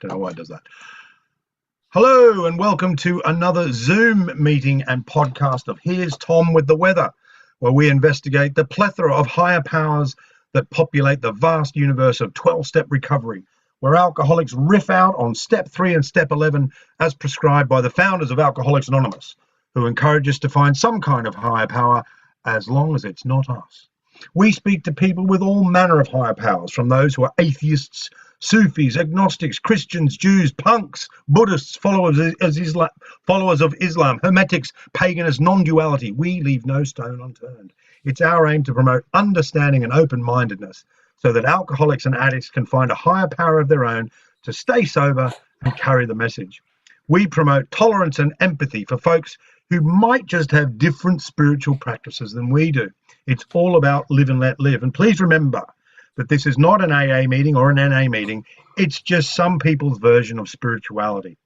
Don't know why it does that. Hello and welcome to another Zoom meeting and podcast of Here's Tom with the Weather, where we investigate the plethora of higher powers that populate the vast universe of 12-step recovery, where alcoholics riff out on step 3 and step 11 as prescribed by the founders of Alcoholics Anonymous, who encourage us to find some kind of higher power as long as it's not us. We speak to people with all manner of higher powers, from those who are atheists, Sufis, agnostics, Christians, Jews, punks, Buddhists, followers of Islam, Hermetics, paganists, non-duality. We leave no stone unturned. It's our aim to promote understanding and open-mindedness so that alcoholics and addicts can find a higher power of their own to stay sober and carry the message. We promote tolerance and empathy for folks who might just have different spiritual practices than we do. It's all about live and let live. And please remember that this is not an AA meeting or an NA meeting. It's just some people's version of spirituality.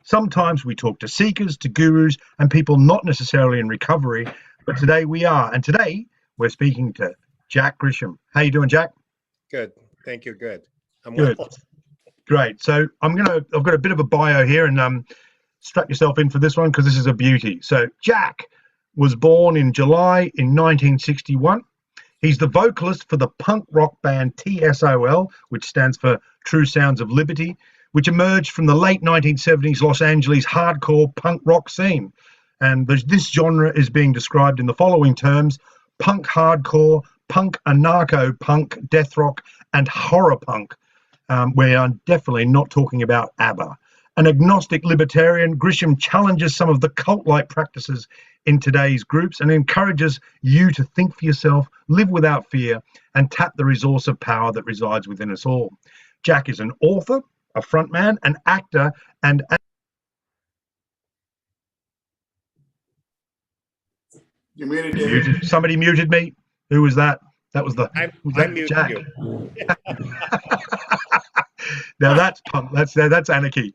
Sometimes we talk to seekers, to gurus, and people not necessarily in recovery, but today we are. And today we're speaking to Jack Grisham. How you doing, Jack? Good. Thank you. Good. I'm good. Well. Great. So I've got a bit of a bio here, and strap yourself in for this one because this is a beauty. So Jack was born in July in 1961. He's the vocalist for the punk rock band T.S.O.L, which stands for True Sounds of Liberty, which emerged from the late 1970s Los Angeles hardcore punk rock scene. And this genre is being described in the following terms: punk hardcore, punk anarcho-punk, deathrock, and horror punk. We are definitely not talking about Abba. An agnostic libertarian, Grisham challenges some of the cult-like practices in today's groups and encourages you to think for yourself, live without fear, and tap the resource of power that resides within us all. Jack is an author, a frontman, an actor, and somebody muted me. Who was that? That was the Jack. You. Now that's punk. That's Anarchy.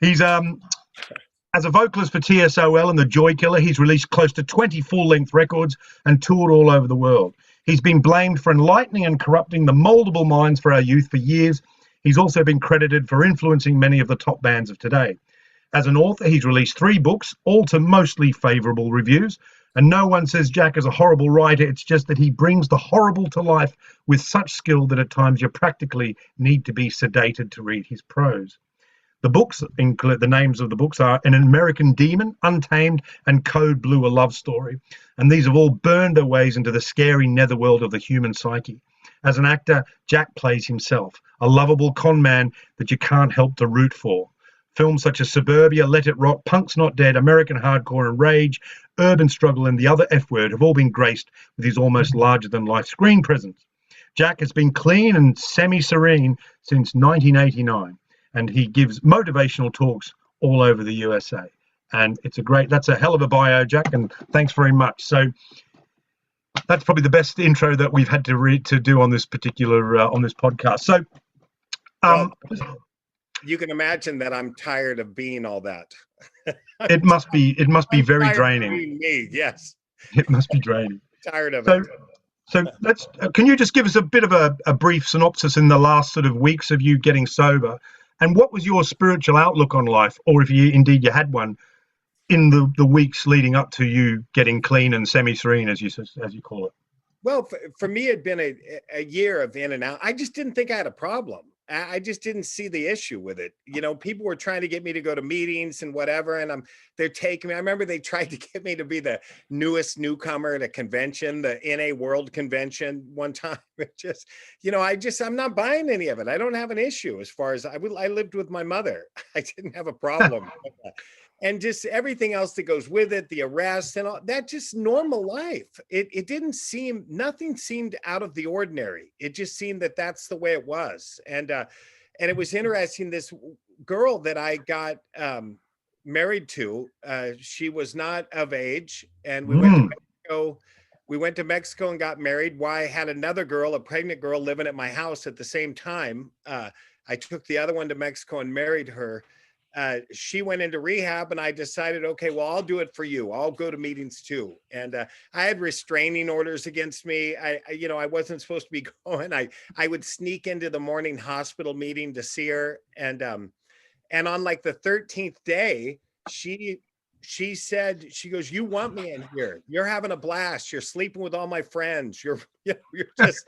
He's as a vocalist for T.S.O.L and the Joykiller, he's released close to 20 full-length records and toured all over the world. He's been blamed for enlightening and corrupting the moldable minds for our youth for years. He's also been credited for influencing many of the top bands of today. As an author, he's released 3 books, all to mostly favorable reviews. And no one says Jack is a horrible writer. It's just that he brings the horrible to life with such skill that at times you practically need to be sedated to read his prose. The books include, the names of the books are An American Demon, Untamed, and Code Blue, A Love Story. And these have all burned their ways into the scary netherworld of the human psyche. As an actor, Jack plays himself, a lovable con man that you can't help to root for. Films such as Suburbia, Let It Rock, Punk's Not Dead, American Hardcore and Rage, Urban Struggle, and The Other F Word have all been graced with his almost larger-than-life screen presence. Jack has been clean and semi-serene since 1989, and he gives motivational talks all over the USA. And that's a hell of a bio, Jack, and thanks very much. So that's probably the best intro that we've had to do on this particular on this podcast. So you can imagine that I'm tired of being all that. It must be very draining. Me, yes. It must be draining. Tired of it. So can you just give us a bit of a brief synopsis in the last sort of weeks of you getting sober, and what was your spiritual outlook on life, or if you had one, in the weeks leading up to you getting clean and semi-serene, as you call it? Well, for me, it'd been a year of in and out. I just didn't think I had a problem. I just didn't see the issue with it. You know, people were trying to get me to go to meetings and whatever, and they're taking me. I remember they tried to get me to be the newest newcomer at a convention, the NA World Convention one time. It just, I'm not buying any of it. I don't have an issue as far as I lived with my mother. I didn't have a problem with that. And just everything else that goes with it, the arrest and all that, just normal life. Nothing seemed out of the ordinary. It just seemed that that's the way it was. And it was interesting, this girl that I got married to, she was not of age, and we went to Mexico. We went to Mexico and got married. Why I had another girl, a pregnant girl, living at my house at the same time. I took the other one to Mexico and married her. she went into rehab, and I decided, okay, well, I'll do it for you. I'll go to meetings too. And I had restraining orders against me. I wasn't supposed to be going. I would sneak into the morning hospital meeting to see her. And on like the 13th day, she said, she goes, "You want me in here. You're having a blast. You're sleeping with all my friends. You're just,"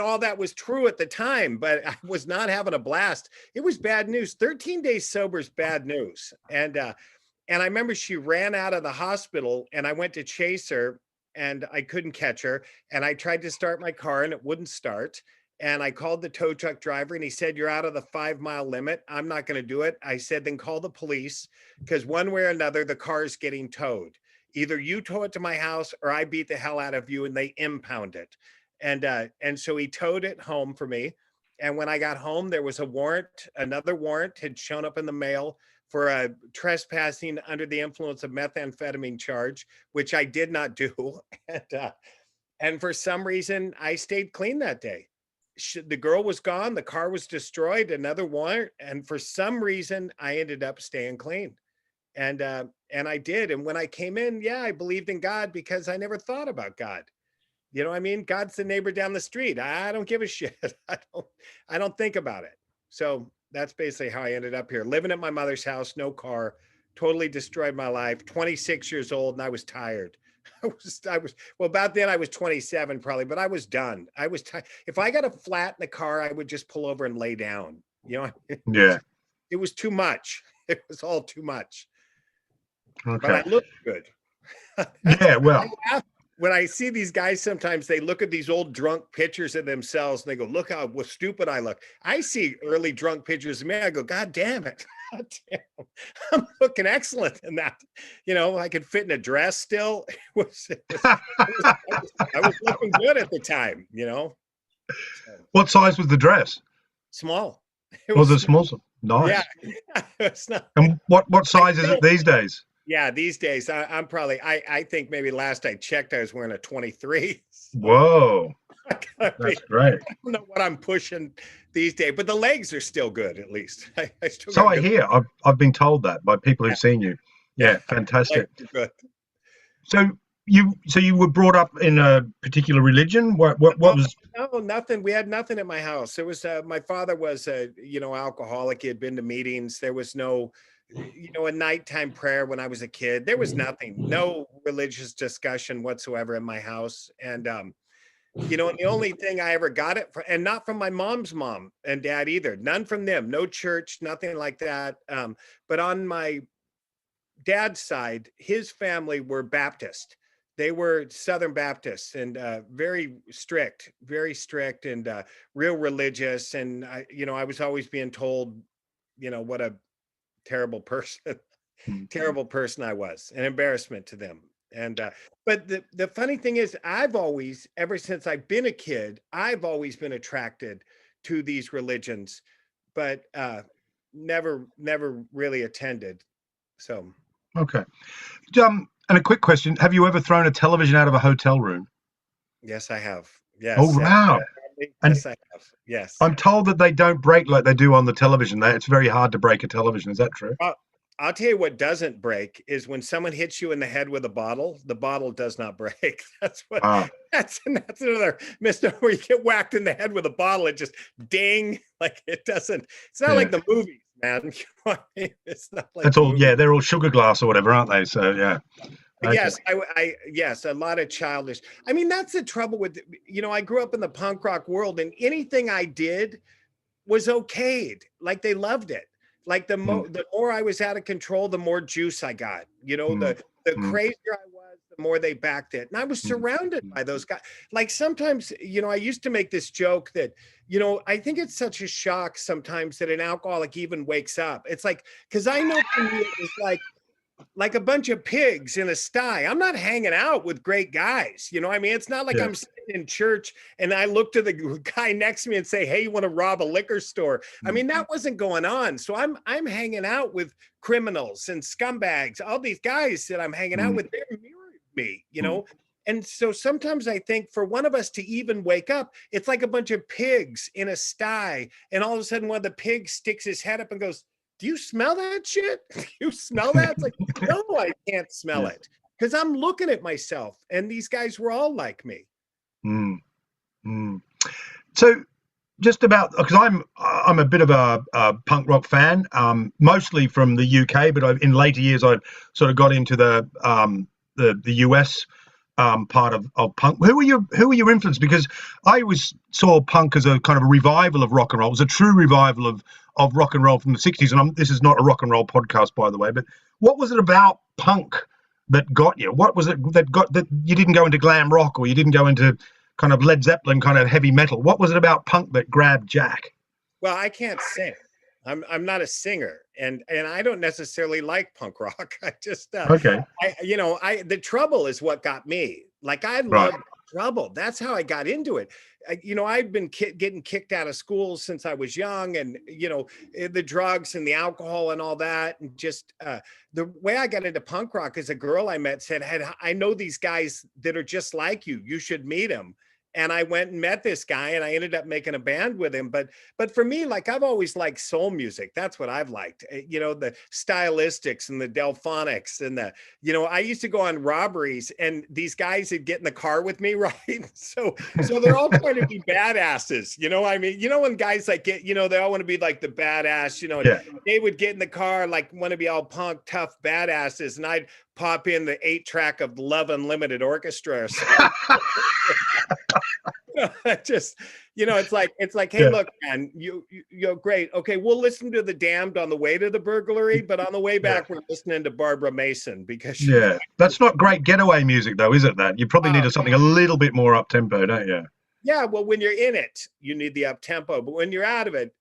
all that was true at the time, but I was not having a blast. It was bad news. 13 days sober is bad news. And I remember she ran out of the hospital, and I went to chase her, and I couldn't catch her. And I tried to start my car, and it wouldn't start. And I called the tow truck driver, and he said, "You're out of the 5-mile limit. I'm not going to do it." I said, "Then call the police, because one way or another, the car is getting towed. Either you tow it to my house, or I beat the hell out of you and they impound it." And so he towed it home for me. And when I got home, there was a warrant. Another warrant had shown up in the mail for a trespassing under the influence of methamphetamine charge, which I did not do. And for some reason, I stayed clean that day. The girl was gone, the car was destroyed, another warrant, and for some reason I ended up staying clean. And I did. And when I came in, yeah, I believed in God, because I never thought about God. You know what I mean? God's the neighbor down the street. I don't give a shit. I don't think about it. So that's basically how I ended up here, living at my mother's house, no car, totally destroyed my life. 26 years old, and I was tired. Well, about then I was 27 probably, but I was done. I was tired. If I got a flat in the car, I would just pull over and lay down. Yeah. It was too much. It was all too much. Okay. But I look good. Yeah, well, when I see these guys, sometimes they look at these old drunk pictures of themselves and they go, "Look how stupid I look." I see early drunk pictures of me. I go, "God damn it. God damn, I'm looking excellent in that." I could fit in a dress still. I was looking good at the time, what size was the dress? Small. Was it small? Nice. Yeah. It's not, and what size is it these days? Yeah, these days I'm probably, I think maybe last I checked, I was wearing a 23. So Whoa. That's great. I don't know what I'm pushing these days, but the legs are still good, at least. I still So I hear. I've been told that by people who've seen you. Yeah, fantastic. Good. So you were brought up in a particular religion? What was? No, nothing. We had nothing at my house. It was my father was a alcoholic. He had been to meetings. There was no a nighttime prayer when I was a kid. There was nothing, no religious discussion whatsoever in my house. And and the only thing I ever got it from, and not from my mom's mom and dad either, none from them, no church, nothing like that. But on my dad's side, his family were Baptist. They were Southern Baptists, and very strict, and real religious. And I was always being told, what a terrible person I was, an embarrassment to them. And but the funny thing is, I've always, ever since I've been a kid, I've always been attracted to these religions, but never really attended. So Okay. And a quick question: have you ever thrown a television out of a hotel room? Yes, I have. Yes. Oh wow. Yes, I have. Yes. I'm told that they don't break like they do on the television. It's very hard to break a television. Is that true? I'll tell you what doesn't break is when someone hits you in the head with a bottle. The bottle does not break. That's what. Wow. That's another misnomer. Where you get whacked in the head with a bottle, it just ding. Like it doesn't. It's not like the movies, man. It's not like. That's all. Yeah, they're all sugar glass or whatever, aren't they? So yeah. Okay. Yes, yes, a lot of childish. I mean, that's the trouble with, I grew up in the punk rock world, and anything I did was okayed. Like they loved it. Like the more I was out of control, the more juice I got. The crazier I was, the more they backed it. And I was surrounded by those guys. Like sometimes, I used to make this joke that, I think it's such a shock sometimes that an alcoholic even wakes up. It's like, because I know for me, it was like a bunch of pigs in a sty. I'm not hanging out with great guys. I mean, it's not like I'm sitting in church and I look to the guy next to me and say, "Hey, you want to rob a liquor store?" I mean, that wasn't going on. So I'm hanging out with criminals and scumbags. All these guys that I'm hanging out with, they're mirroring me, And so sometimes I think for one of us to even wake up, it's like a bunch of pigs in a sty. And all of a sudden one of the pigs sticks his head up and goes, do you smell that shit? Do you smell that? It's like, no, I can't smell it because I'm looking at myself, and these guys were all like me. Mm, mm. So just about, because I'm a bit of a punk rock fan, mostly from the UK, but in later years I've sort of got into the US part of punk. Who were your influence? Because I always saw punk as a kind of a revival of rock and roll. It was a true revival of rock and roll from the 60s. And this is not a rock and roll podcast, by the way, but what was it about punk that got you? What was it that you didn't go into glam rock, or you didn't go into kind of Led Zeppelin kind of heavy metal? What was it about punk that grabbed Jack? Well, I can't sing. I'm not a singer, and I don't necessarily like punk rock. I just Okay. The trouble is what got me. Like, I love trouble. That's how I got into it. I've been getting kicked out of school since I was young, and the drugs and the alcohol and all that, and just the way I got into punk rock is a girl I met said, "Hey, I know these guys that are just like you. You should meet them." And I went and met this guy, and I ended up making a band with him. But for me, like, I've always liked soul music. That's what I've liked. The stylistics and the delphonics and I used to go on robberies, and these guys would get in the car with me, right? So they're all trying to be badasses. I mean, when guys like they all want to be like the badass, they would get in the car, like, want to be all punk, tough badasses. And I'd pop in the 8-track of Love Unlimited Orchestra. It's like, hey, look, man, you're great. Okay, we'll listen to the Damned on the way to the burglary, but on the way back, we're listening to Barbara Mason, because that's not great getaway music, though, is it? That you probably need something a little bit more up tempo, don't you? Yeah, well, when you're in it, you need the up tempo, but when you're out of it,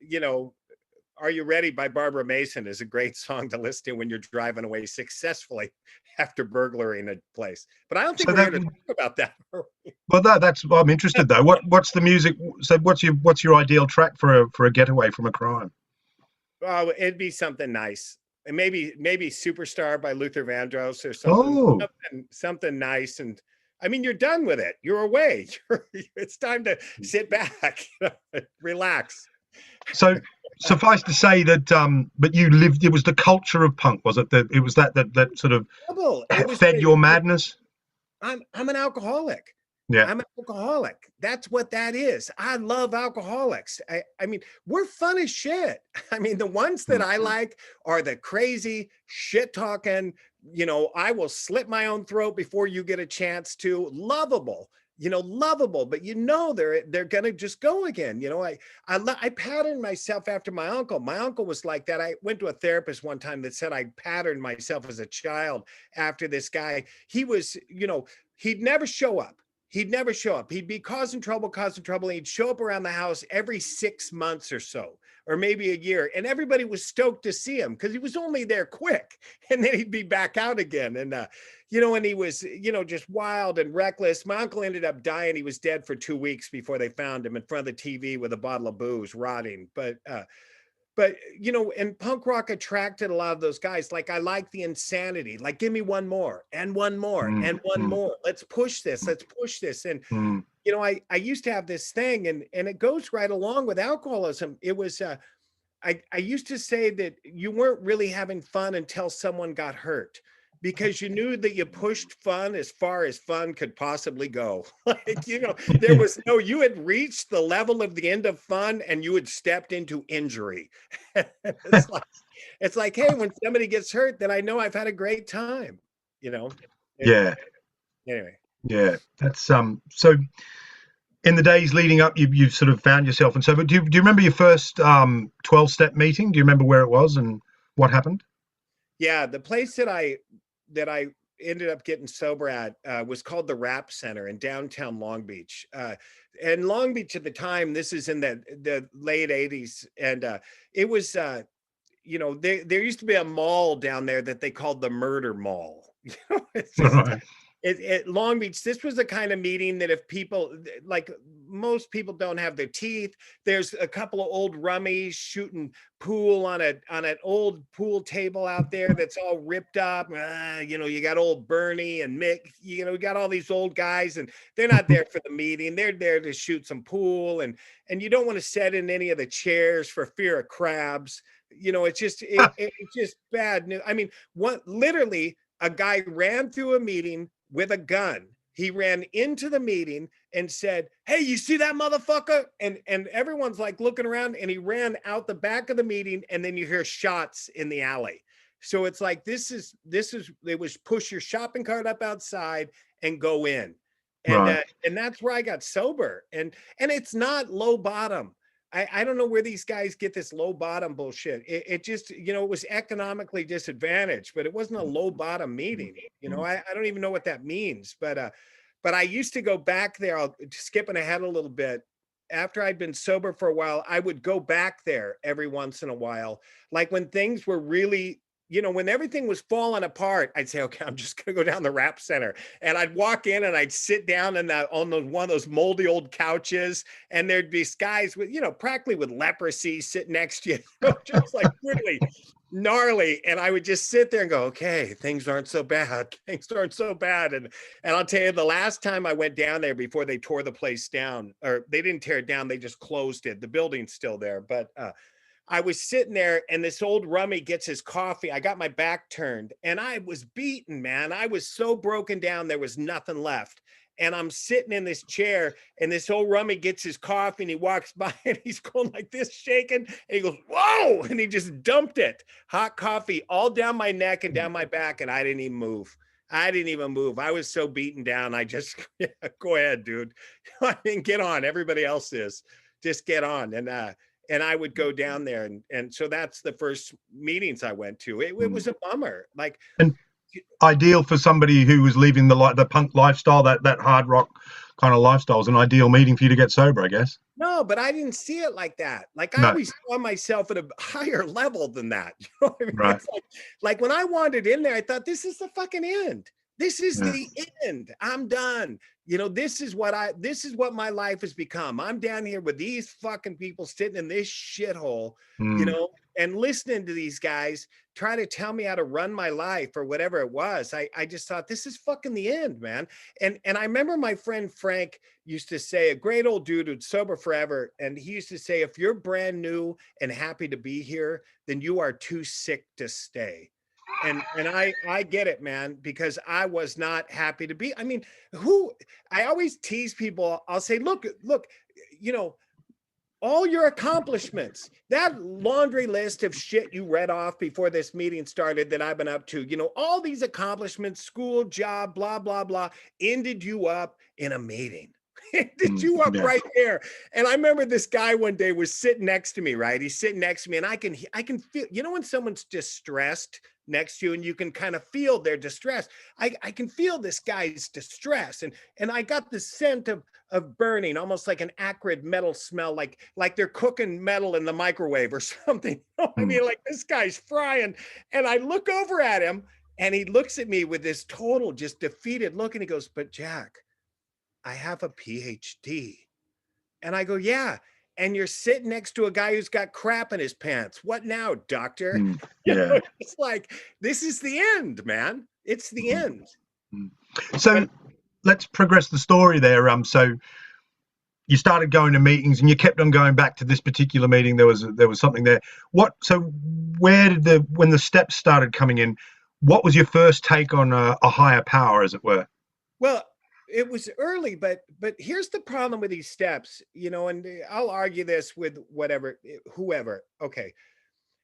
Are You Ready by Barbara Mason is a great song to listen to when you're driving away successfully after burglaring a place. But I don't think we're going to talk about that. Well, I'm interested, though. What's the music? So what's your ideal track for a getaway from a crime? Oh, it'd be something nice. And maybe Superstar by Luther Vandross or something. Something nice. And I mean, you're done with it. You're away. It's time to sit back, relax. So suffice to say that, but you lived. It was the culture of punk, was it? That it was that sort of fed your madness. I'm an alcoholic. Yeah, I'm an alcoholic. That's what that is. I love alcoholics. I mean, we're fun as shit. I mean, the ones that I like are the crazy shit talking. I will slit my own throat before you get a chance to. Lovable. Lovable, but they're gonna just go again. I patterned myself after my uncle. My uncle was like that. I went to a therapist one time that said I patterned myself as a child after this guy. He was, he'd never show up. He'd be causing trouble. He'd show up around the house every 6 months or so, or maybe a year. And everybody was stoked to see him because he was only there quick, and then he'd be back out again. And, and he was, just wild and reckless. My uncle ended up dying. He was dead for 2 weeks before they found him in front of the TV with a bottle of booze, rotting. But and punk rock attracted a lot of those guys. Like, I like the insanity. Like, give me one more and one more and one more. Let's push this. And, I used to have this thing, and it goes right along with alcoholism. It was, I used to say that you weren't really having fun until someone got hurt, because you knew that you pushed fun as far as fun could possibly go. There was you had reached the level of the end of fun, and you had stepped into injury. It's like, hey, when somebody gets hurt, then I know I've had a great time, Yeah. Anyway. Yeah. That's, so in the days leading up, you've sort of found yourself. And so, but do you remember your first 12-step meeting? Do you remember where it was and what happened? Yeah. The place that I ended up getting sober at was called the Rap Center in downtown Long Beach. And Long Beach at the time, this is in the late 80s. And it was, there used to be a mall down there that they called the Murder Mall. It's just, at Long Beach, this was the kind of meeting that if people, like, most people don't have their teeth, there's a couple of old rummies shooting pool on an old pool table out there that's all ripped up. You got old Bernie and Mick, you got all these old guys, and they're not there for the meeting. They're there to shoot some pool, and you don't want to sit in any of the chairs for fear of crabs. You know, it's just it's just bad news. I mean, literally a guy ran through a meeting with a gun. He ran into the meeting and said, "Hey, you see that motherfucker?" And everyone's like looking around, and he ran out the back of the meeting, and then you hear shots in the alley. So it's like they was push your shopping cart up outside and go in. And Right. and that's where I got sober. And it's not low bottom. I don't know where these guys get this low bottom bullshit. It just, you know, it was economically disadvantaged, but it wasn't a low bottom meeting. You know, I don't even know what that means, but I used to go back there. I'll skipping ahead a little bit. After I'd been sober for a while, I would go back there every once in a while. Like when things were really, you know, when everything was falling apart, I'd say, okay, I'm just going to go down the rap center. And I'd walk in and I'd sit down on one of those moldy old couches. And there'd be guys with, you know, practically with leprosy sitting next to you, just like really gnarly. And I would just sit there and go, okay, things aren't so bad. Things aren't so bad. And I'll tell you, the last time I went down there before they tore the place down, or they didn't tear it down, they just closed it. The building's still there. But I was sitting there and this old rummy gets his coffee. I got my back turned and I was beaten, man. I was so broken down. There was nothing left. And I'm sitting in this chair and this old rummy gets his coffee and he walks by and he's going like this, shaking. And he goes, whoa. And he just dumped it. Hot coffee all down my neck and down my back. And I didn't even move. I didn't even move. I was so beaten down. I just, yeah, go ahead, dude. I mean, get on. Everybody else is. Just get on. And I would go down there. And so that's the first meetings I went to. It was a bummer. Like, and ideal for somebody who was leaving the punk lifestyle, that hard rock kind of lifestyle is an ideal meeting for you to get sober, I guess. No, but I didn't see it like that. Like I No. always saw myself at a higher level than that. You know what I mean? Right. It's like when I wandered in there, I thought, this is the fucking end. This is the end. I'm done. You know, this is what my life has become. I'm down here with these fucking people sitting in this shithole, you know, and listening to these guys try to tell me how to run my life or whatever it was. I just thought, this is fucking the end, man. And I remember my friend Frank used to say, a great old dude who's sober forever. And he used to say, if you're brand new and happy to be here, then you are too sick to stay. And I get it, man, because I was not happy to be. I mean, I always tease people. I'll say, look, you know, all your accomplishments, that laundry list of shit you read off before this meeting started that I've been up to, you know, all these accomplishments, school, job, blah, blah, blah, ended you up in a meeting. Ended you up right there. And I remember this guy one day was sitting next to me, right? He's sitting next to me and I can feel, you know, when someone's distressed next to you and you can kind of feel their distress. I can feel this guy's distress. And I got the scent of burning, almost like an acrid metal smell, like they're cooking metal in the microwave or something. You know what I mean? Like this guy's frying. And I look over at him and he looks at me with this total just defeated look. And he goes, but Jack, I have a PhD. And I go, yeah. And you're sitting next to a guy who's got crap in his pants. What now, doctor? Yeah. You know, it's like, this is the end, man. It's the end. So let's progress the story there. So you started going to meetings and you kept on going back to this particular meeting. There was something there. So when the steps started coming in, what was your first take on a higher power, as it were? Well, it was early, but here's the problem with these steps, you know, and I'll argue this with whoever. Okay.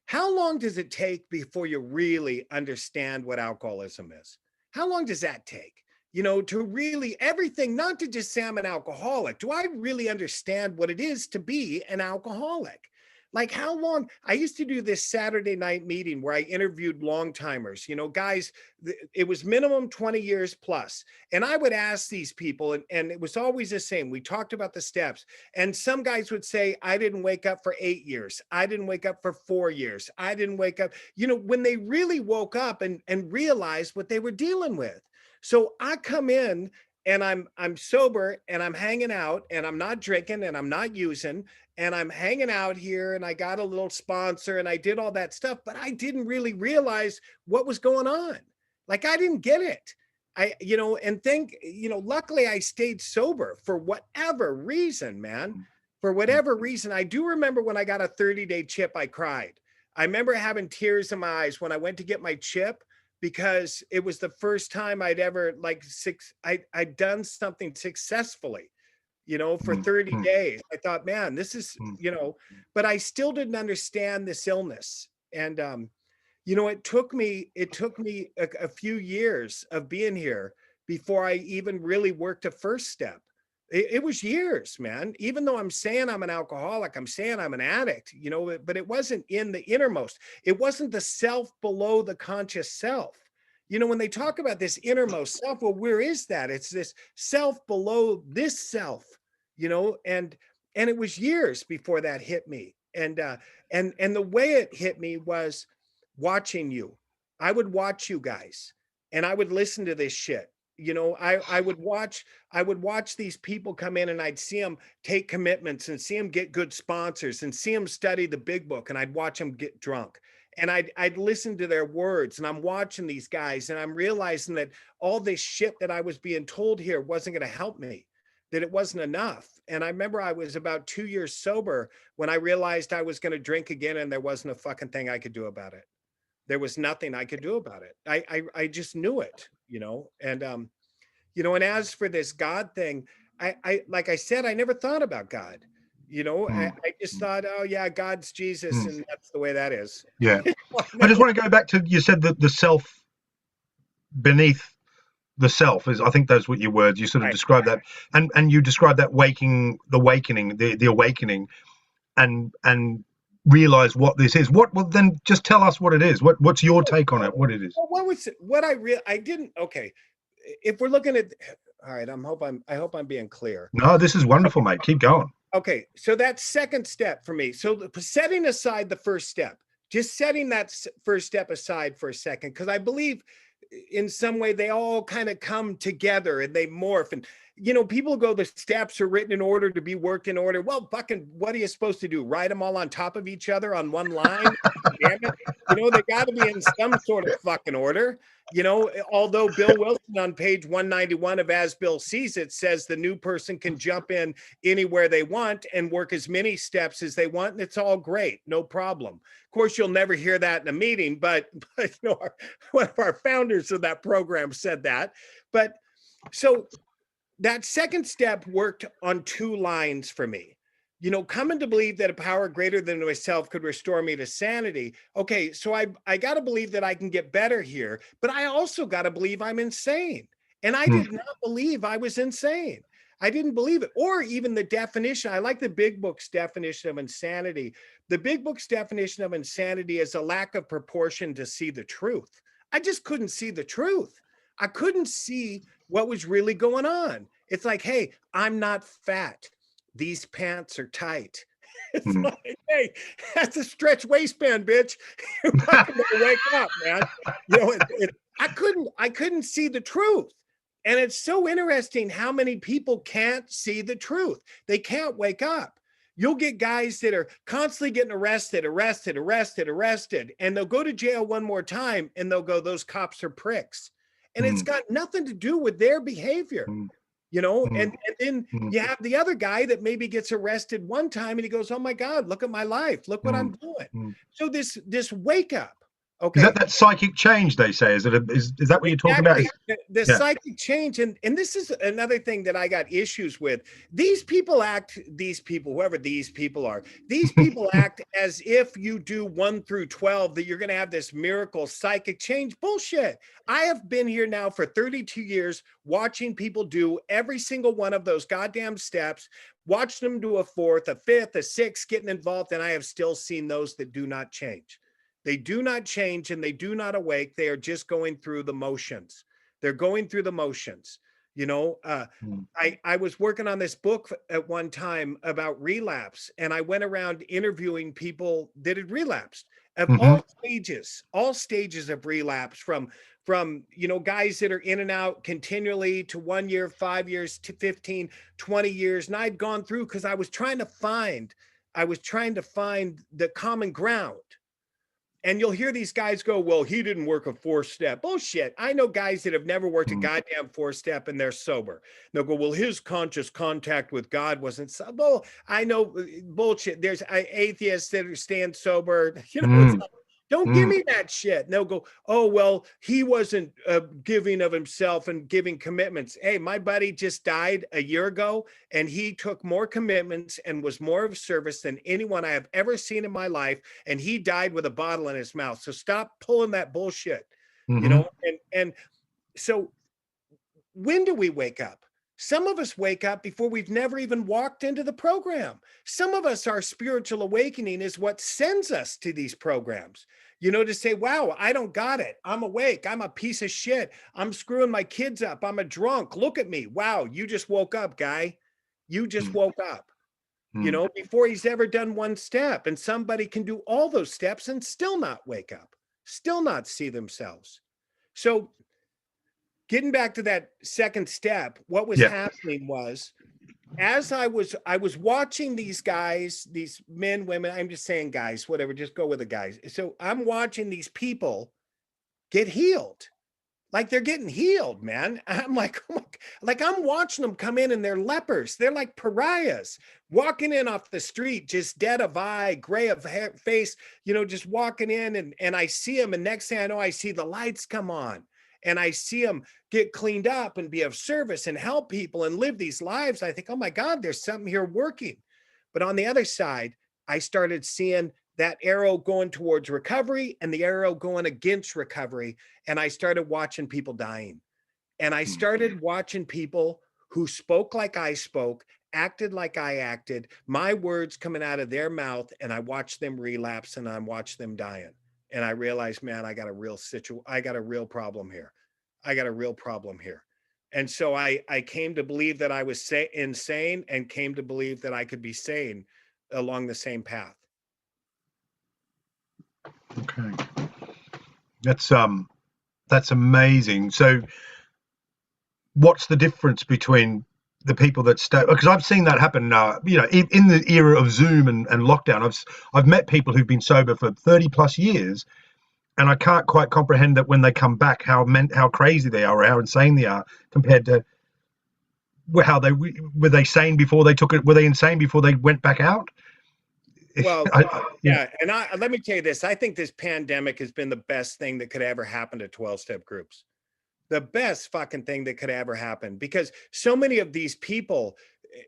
How long does it take before you really understand what alcoholism is? How long does that take? You know, to really everything, not to just say I'm an alcoholic. Do I really understand what it is to be an alcoholic? Like how long? I used to do this Saturday night meeting where I interviewed long timers, you know, guys, it was minimum 20 years plus. And I would ask these people and it was always the same. We talked about the steps and some guys would say, I didn't wake up for 8 years. I didn't wake up for 4 years. I didn't wake up, you know, when they really woke up and realized what they were dealing with. So I come in and I'm sober and I'm hanging out and I'm not drinking and I'm not using and I'm hanging out here and I got a little sponsor and I did all that stuff, but I didn't really realize what was going on. Like I didn't get it. Luckily I stayed sober for whatever reason, man. For whatever reason. I do remember when I got a 30-day chip, I cried. I remember having tears in my eyes when I went to get my chip, because it was the first time I'd ever I'd done something successfully, for 30 days. I thought, man, this is, but I still didn't understand this illness. And, it took me a few years of being here before I even really worked a first step. It was years, man. Even though I'm saying I'm an alcoholic, I'm saying I'm an addict, but it wasn't in the innermost. It wasn't the self below the conscious self. When they talk about this innermost self, well, where is that? It's this self below this self, and it was years before that hit me. And the way it hit me was watching you. I would watch you guys and I would listen to this shit. I would watch these people come in, and I'd see them take commitments and see them get good sponsors and see them study the big book, and I'd watch them get drunk, and I'd listen to their words, and I'm watching these guys, and I'm realizing that all this shit that I was being told here wasn't going to help me, that it wasn't enough. And I remember I was about 2 years sober when I realized I was going to drink again, and there wasn't a fucking thing I could do about it. There was nothing I could do about it. I just knew it, and, and as for this God thing, I like I said, I never thought about God, I just thought, oh yeah, God's Jesus. And that's the way that is. Yeah. I just want to go back to, you said that the self beneath the self is, I think those were your words. You sort of described that, and you described that the awakening, and realize what this is. Well, then just tell us what it is. What's your take on it? What it is? Well, I didn't. Okay, if we're looking at, all right, I hope I'm being clear. No, this is wonderful, mate. Keep going. Okay, so that second step for me. So setting aside the first step, just setting that first step aside for a second, because I believe in some way they all kind of come together and they morph. And people go, the steps are written in order to be worked in order. Well, fucking, what are you supposed to do? Write them all on top of each other on one line? Damn it. They got to be in some sort of fucking order. Although Bill Wilson on page 191 of As Bill Sees It says the new person can jump in anywhere they want and work as many steps as they want, and it's all great, no problem. Of course, you'll never hear that in a meeting, but one of our founders of that program said that. But so that second step worked on two lines for me. Coming to believe that a power greater than myself could restore me to sanity. Okay, so I got to believe that I can get better here, but I also got to believe I'm insane. And I did not believe I was insane. I didn't believe it. Or even the definition. I like the Big Book's definition of insanity. The Big Book's definition of insanity is a lack of proportion to see the truth. I just couldn't see the truth. I couldn't see what was really going on. It's like, hey, I'm not fat. These pants are tight. It's like, hey, that's a stretch waistband, bitch. You're fucking gonna wake up, man. I couldn't see the truth. And it's so interesting how many people can't see the truth. They can't wake up. You'll get guys that are constantly getting arrested, and they'll go to jail one more time and they'll go, those cops are pricks. And it's got nothing to do with their behavior. And then you have the other guy that maybe gets arrested one time and he goes, oh my God, look at my life. Look what I'm doing. So this wake up. Okay. Is that psychic change they say? Is that what you're talking about? The psychic change. And this is another thing that I got issues with. Whoever these people are, act as if you do 1 through 12, that you're going to have this miracle psychic change. Bullshit. I have been here now for 32 years watching people do every single one of those goddamn steps, watched them do a 4th, a 5th, a 6th, getting involved. And I have still seen those that do not change. They do not change and they do not awake. They are just going through the motions. They're going through the motions. I was working on this book at one time about relapse, and I went around interviewing people that had relapsed of all stages of relapse, from guys that are in and out continually to 1 year, 5 years, to 15, 20 years. And I'd gone through because I was trying to find the common ground. And you'll hear these guys go, well, he didn't work a 4-step. Bullshit. I know guys that have never worked a goddamn 4-step and they're sober. They'll go, well, his conscious contact with God wasn't so. Well, I know bullshit. There's atheists that are staying sober. You know, it's like, don't give me that shit. And they'll go, oh, well, he wasn't giving of himself and giving commitments. Hey, my buddy just died a year ago, and he took more commitments and was more of service than anyone I have ever seen in my life. And he died with a bottle in his mouth. So stop pulling that bullshit, you know? And so when do we wake up? Some of us wake up before we've never even walked into the program. Some of us, our spiritual awakening is what sends us to these programs, you know, to say, wow, I don't got it. I'm awake. I'm a piece of shit. I'm screwing my kids up. I'm a drunk. Look at me. Wow. You just woke up, guy. You just woke up, you know, before he's ever done one step. And somebody can do all those steps and still not wake up, still not see themselves. So getting back to that second step, what was happening was, as I was watching these guys, these men, women, I'm just saying guys, whatever, just go with the guys. So I'm watching these people get healed. Like they're getting healed, man. I'm like, oh my, like I'm watching them come in and they're lepers. They're like pariahs walking in off the street, just dead of eye, gray of hair, face, you know, just walking in and I see them. And next thing I know, I see the lights come on. And I see them get cleaned up and be of service and help people and live these lives. I think, oh my God, there's something here working. But on the other side, I started seeing that arrow going towards recovery and the arrow going against recovery. And I started watching people dying. And I started watching people who spoke like I spoke, acted like I acted, my words coming out of their mouth. And I watched them relapse and I watched them dying. And I realized, man, I got a real problem here. I got a real problem here. And so I came to believe that I was insane and came to believe that I could be sane along the same path. Okay. That's amazing. So what's the difference between the people that stay? Because I've seen that happen, you know, in the era of Zoom and lockdown. I've met people who've been sober for 30 plus years, and I can't quite comprehend that when they come back, how crazy they are, or how insane they are compared to how were they sane before they took it? Were they insane before they went back out? Well, yeah. And let me tell you this. I think this pandemic has been the best thing that could ever happen to 12-step groups. The best fucking thing that could ever happen, because so many of these people,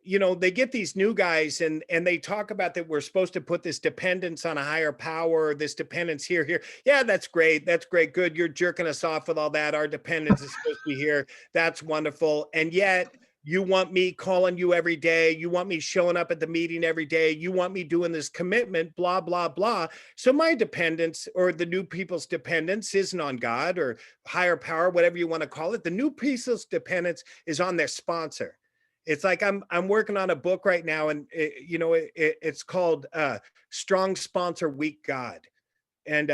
you know, they get these new guys and they talk about that we're supposed to put this dependence on a higher power, this dependence here. Yeah, that's great. That's great. Good. You're jerking us off with all that. Our dependence is supposed to be here. That's wonderful. And yet you want me calling you every day. You want me showing up at the meeting every day. You want me doing this commitment, blah, blah, blah. So my dependence, or the new people's dependence, isn't on God or higher power, whatever you want to call it. The new people's dependence is on their sponsor. It's like I'm working on a book right now, and it's called Strong Sponsor, Weak God, and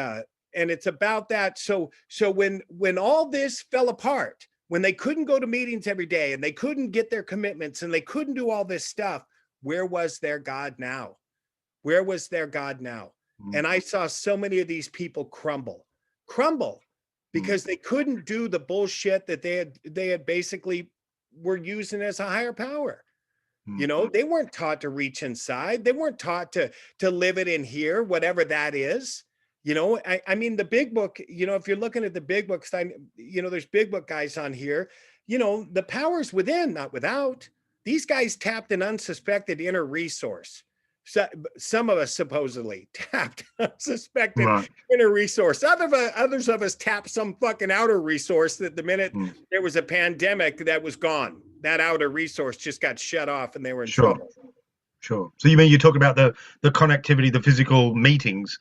it's about that. So when all this fell apart, when they couldn't go to meetings every day and they couldn't get their commitments and they couldn't do all this stuff, where was their God now? Where was their God now? And I saw so many of these people crumble because they couldn't do the bullshit that they had basically were using as a higher power. You know, they weren't taught to reach inside. They weren't taught to live it in here, whatever that is. You know, I mean, the big book, you know, if you're looking at the big books, there's big book guys on here, you know, the power's within, not without. These guys tapped an unsuspected inner resource. So, some of us supposedly tapped unsuspected inner resource. Others of us tapped some fucking outer resource that the minute there was a pandemic, that was gone. That outer resource just got shut off and they were in trouble. Sure. So you mean you talk about the connectivity, the physical meetings,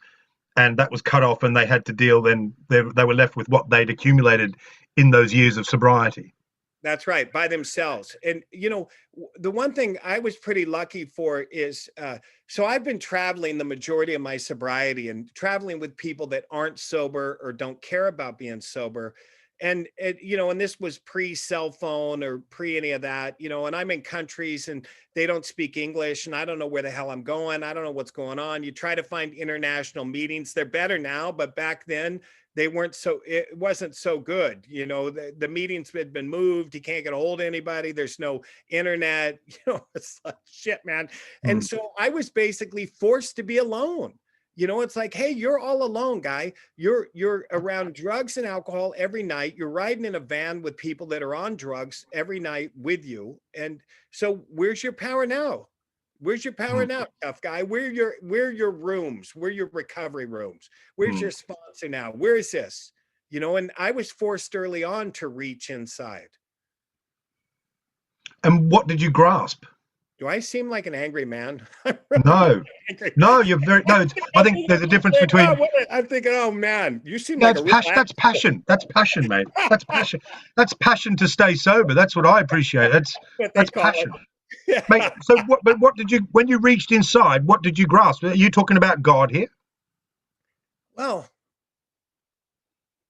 and that was cut off and they had to deal, then they were left with what they'd accumulated in those years of sobriety. That's right, by themselves. And, you know, the one thing I was pretty lucky for is, so I've been traveling the majority of my sobriety and traveling with people that aren't sober or don't care about being sober. And it, you know, and this was pre-cell phone or pre any of that, you know, and I'm in countries and they don't speak English and I don't know where the hell I'm going. I don't know what's going on. You try to find international meetings. They're better now, but back then they weren't so, it wasn't so good. You know, the meetings had been moved. You can't get a hold of anybody. There's no internet, you know, it's like shit, man. And so I was basically forced to be alone. You know, it's like, hey, you're all alone, guy. You're around drugs and alcohol every night. You're riding in a van with people that are on drugs every night with you. And so where's your power now? Where's your power now, tough guy? Where are your rooms? Where are your recovery rooms? Where's your sponsor now? Where is this? You know, and I was forced early on to reach inside. And what did you grasp? Do I seem like an angry man? No, no, you're very, no, I think there's a difference between, I'm thinking, oh man, you seem that's like a real passion, that's passion, mate. That's passion to stay sober. That's what I appreciate. That's passion. Yeah. Mate, so what did you, when you reached inside, what did you grasp? Are you talking about God here? Well,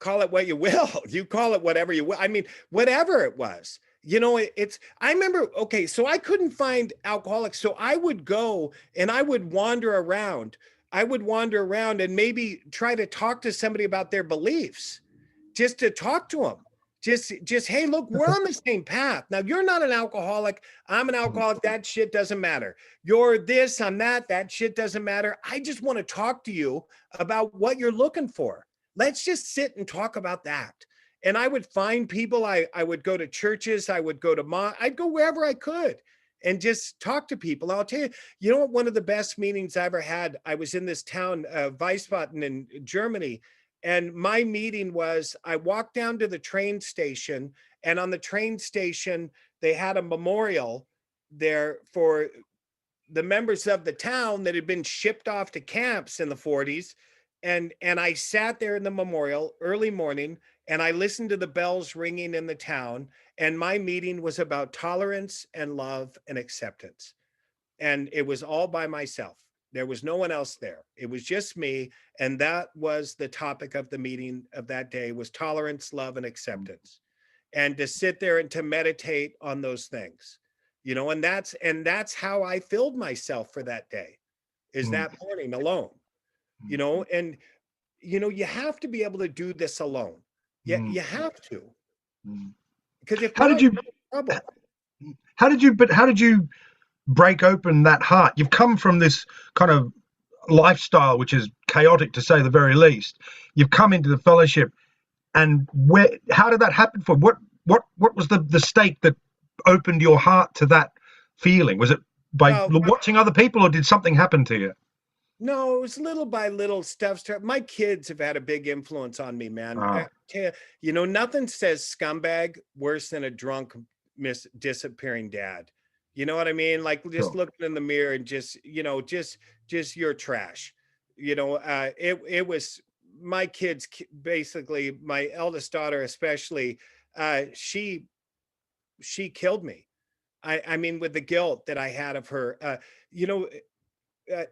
call it what you will. You call it whatever you will. I mean, whatever it was. You know, I remember, okay, so I couldn't find alcoholics. So I would go and I would wander around. I would wander around and maybe try to talk to somebody about their beliefs, just to talk to them. Just, hey, look, we're on the same path. Now, you're not an alcoholic. I'm an alcoholic. That shit doesn't matter. You're this, I'm that. That shit doesn't matter. I just want to talk to you about what you're looking for. Let's just sit and talk about that. And I would find people, I would go to churches, I would go to I'd go wherever I could and just talk to people. I'll tell you, you know what, one of the best meetings I ever had, I was in this town, Wiesbaden in Germany. And my meeting was, I walked down to the train station, and on the train station, they had a memorial there for the members of the town that had been shipped off to camps in the 40s. And I sat there in the memorial early morning, and I listened to the bells ringing in the town. And my meeting was about tolerance and love and acceptance. And it was all by myself. There was no one else there. It was just me. And that was the topic of the meeting of that day, was tolerance, love, and acceptance. And to sit there and to meditate on those things, you know, and that's how I filled myself for that day, is that morning alone, you know. And, you know, you have to be able to do this alone. Yeah, you have to. Because if How not, did you, you're in trouble. how did you break open that heart? You've come from this kind of lifestyle which is chaotic, to say the very least. You've come into the fellowship, and how did that happen for what was the stake that opened your heart to that feeling? Was it by watching other people, or did something happen to you? No, it was little by little stuff. My kids have had a big influence on me, man. You know, nothing says scumbag worse than a drunk, disappearing dad. You know what I mean? Like, just looking in the mirror and just, you know, just you're trash. You know, it was my kids, basically, my eldest daughter especially, she killed me. I mean, with the guilt that I had of her. You know,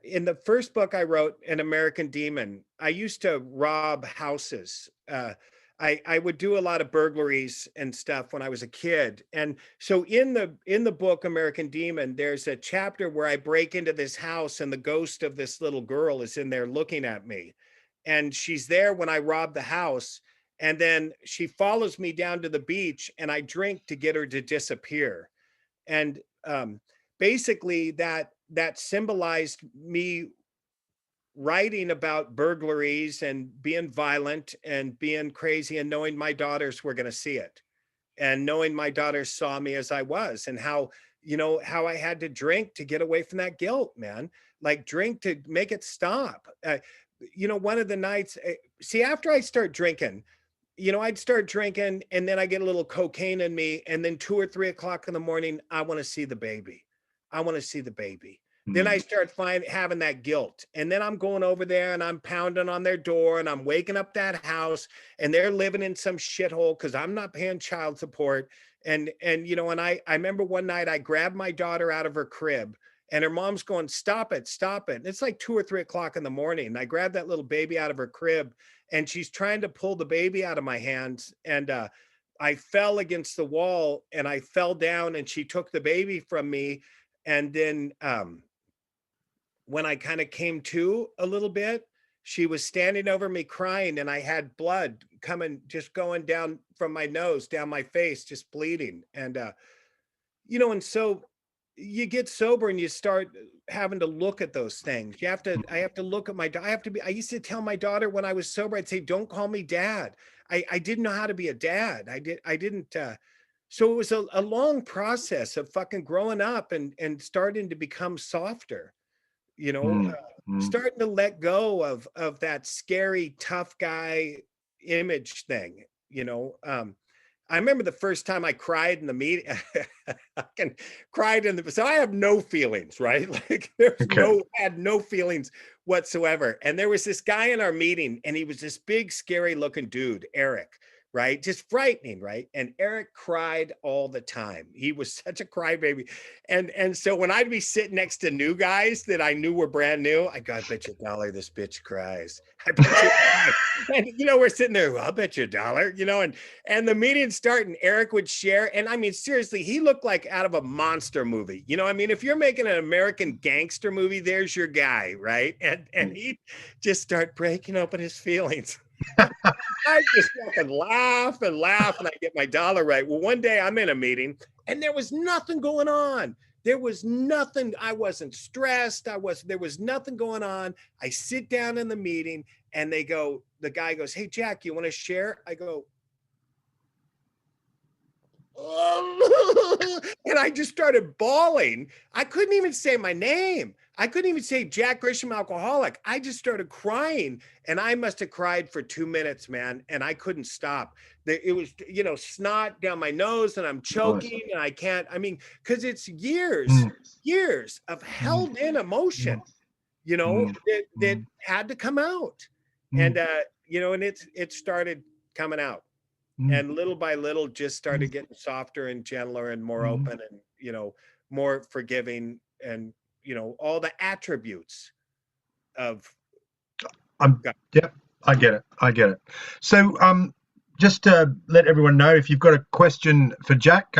in the first book I wrote, An American Demon, I used to rob houses. I would do a lot of burglaries and stuff when I was a kid. And so in the book, American Demon, there's a chapter where I break into this house and the ghost of this little girl is in there looking at me. And she's there when I rob the house. And then she follows me down to the beach, and I drink to get her to disappear. And basically that symbolized me writing about burglaries and being violent and being crazy, and knowing my daughters were going to see it, and knowing my daughters saw me as I was, and how, you know, how I had to drink to get away from that guilt, man. Like, drink to make it stop. You know, one of the nights, see, after I start drinking, you know, I'd start drinking and then I get a little cocaine in me. And then 2 or 3 o'clock in the morning, I want to see the baby. I want to see the baby. Then I start having that guilt. And then I'm going over there and I'm pounding on their door and I'm waking up that house, and they're living in some shithole because I'm not paying child support. And you know, and I remember one night I grabbed my daughter out of her crib and her mom's going, stop it, stop it. And it's like 2 or 3 o'clock in the morning. And I grabbed that little baby out of her crib, and she's trying to pull the baby out of my hands. And I fell against the wall, and I fell down, and she took the baby from me. And then when I kind of came to a little bit, she was standing over me crying, and I had blood coming, just going down from my nose, down my face, just bleeding. And, you know, and so you get sober and you start having to look at those things. I have to look at I used to tell my daughter when I was sober, I'd say, don't call me dad. I didn't know how to be a dad. I didn't, so it was a long process of fucking growing up and starting to become softer, you know, starting to let go of that scary, tough guy image thing, you know. I remember the first time I cried in the meeting. So I have no feelings, right? Like had no feelings whatsoever. And there was this guy in our meeting, and he was this big, scary looking dude, Eric, right? Just frightening, right? And Eric cried all the time. He was such a crybaby. And so when I'd be sitting next to new guys that I knew were brand new, I go, I bet you $1 this bitch cries. I bet you and you know, we're sitting there, well, I'll bet you $1, you know, and the meeting start, and Eric would share. And I mean, seriously, he looked like out of a monster movie. You know, I mean, if you're making an American gangster movie, there's your guy, right? And he'd just start breaking open his feelings. I just fucking laugh and laugh, and I get my $1 right. Well, one day I'm in a meeting, and there was nothing going on. There was nothing. I wasn't stressed. There was nothing going on. I sit down in the meeting, and the guy goes, hey, Jack, you want to share? I go, and I just started bawling. I couldn't even say my name. I couldn't even say Jack Grisham, alcoholic. I just started crying, and I must have cried for 2 minutes, man. And I couldn't stop. It was, you know, snot down my nose, and I'm choking, and I can't, I mean, cause it's years of held in emotion, you know, that had to come out. And, you know, and it started coming out. And little by little just started getting softer and gentler and more open and, you know, more forgiving and, you know, all the attributes of God. Yep, I get it. So just to let everyone know, if you've got a question for Jack,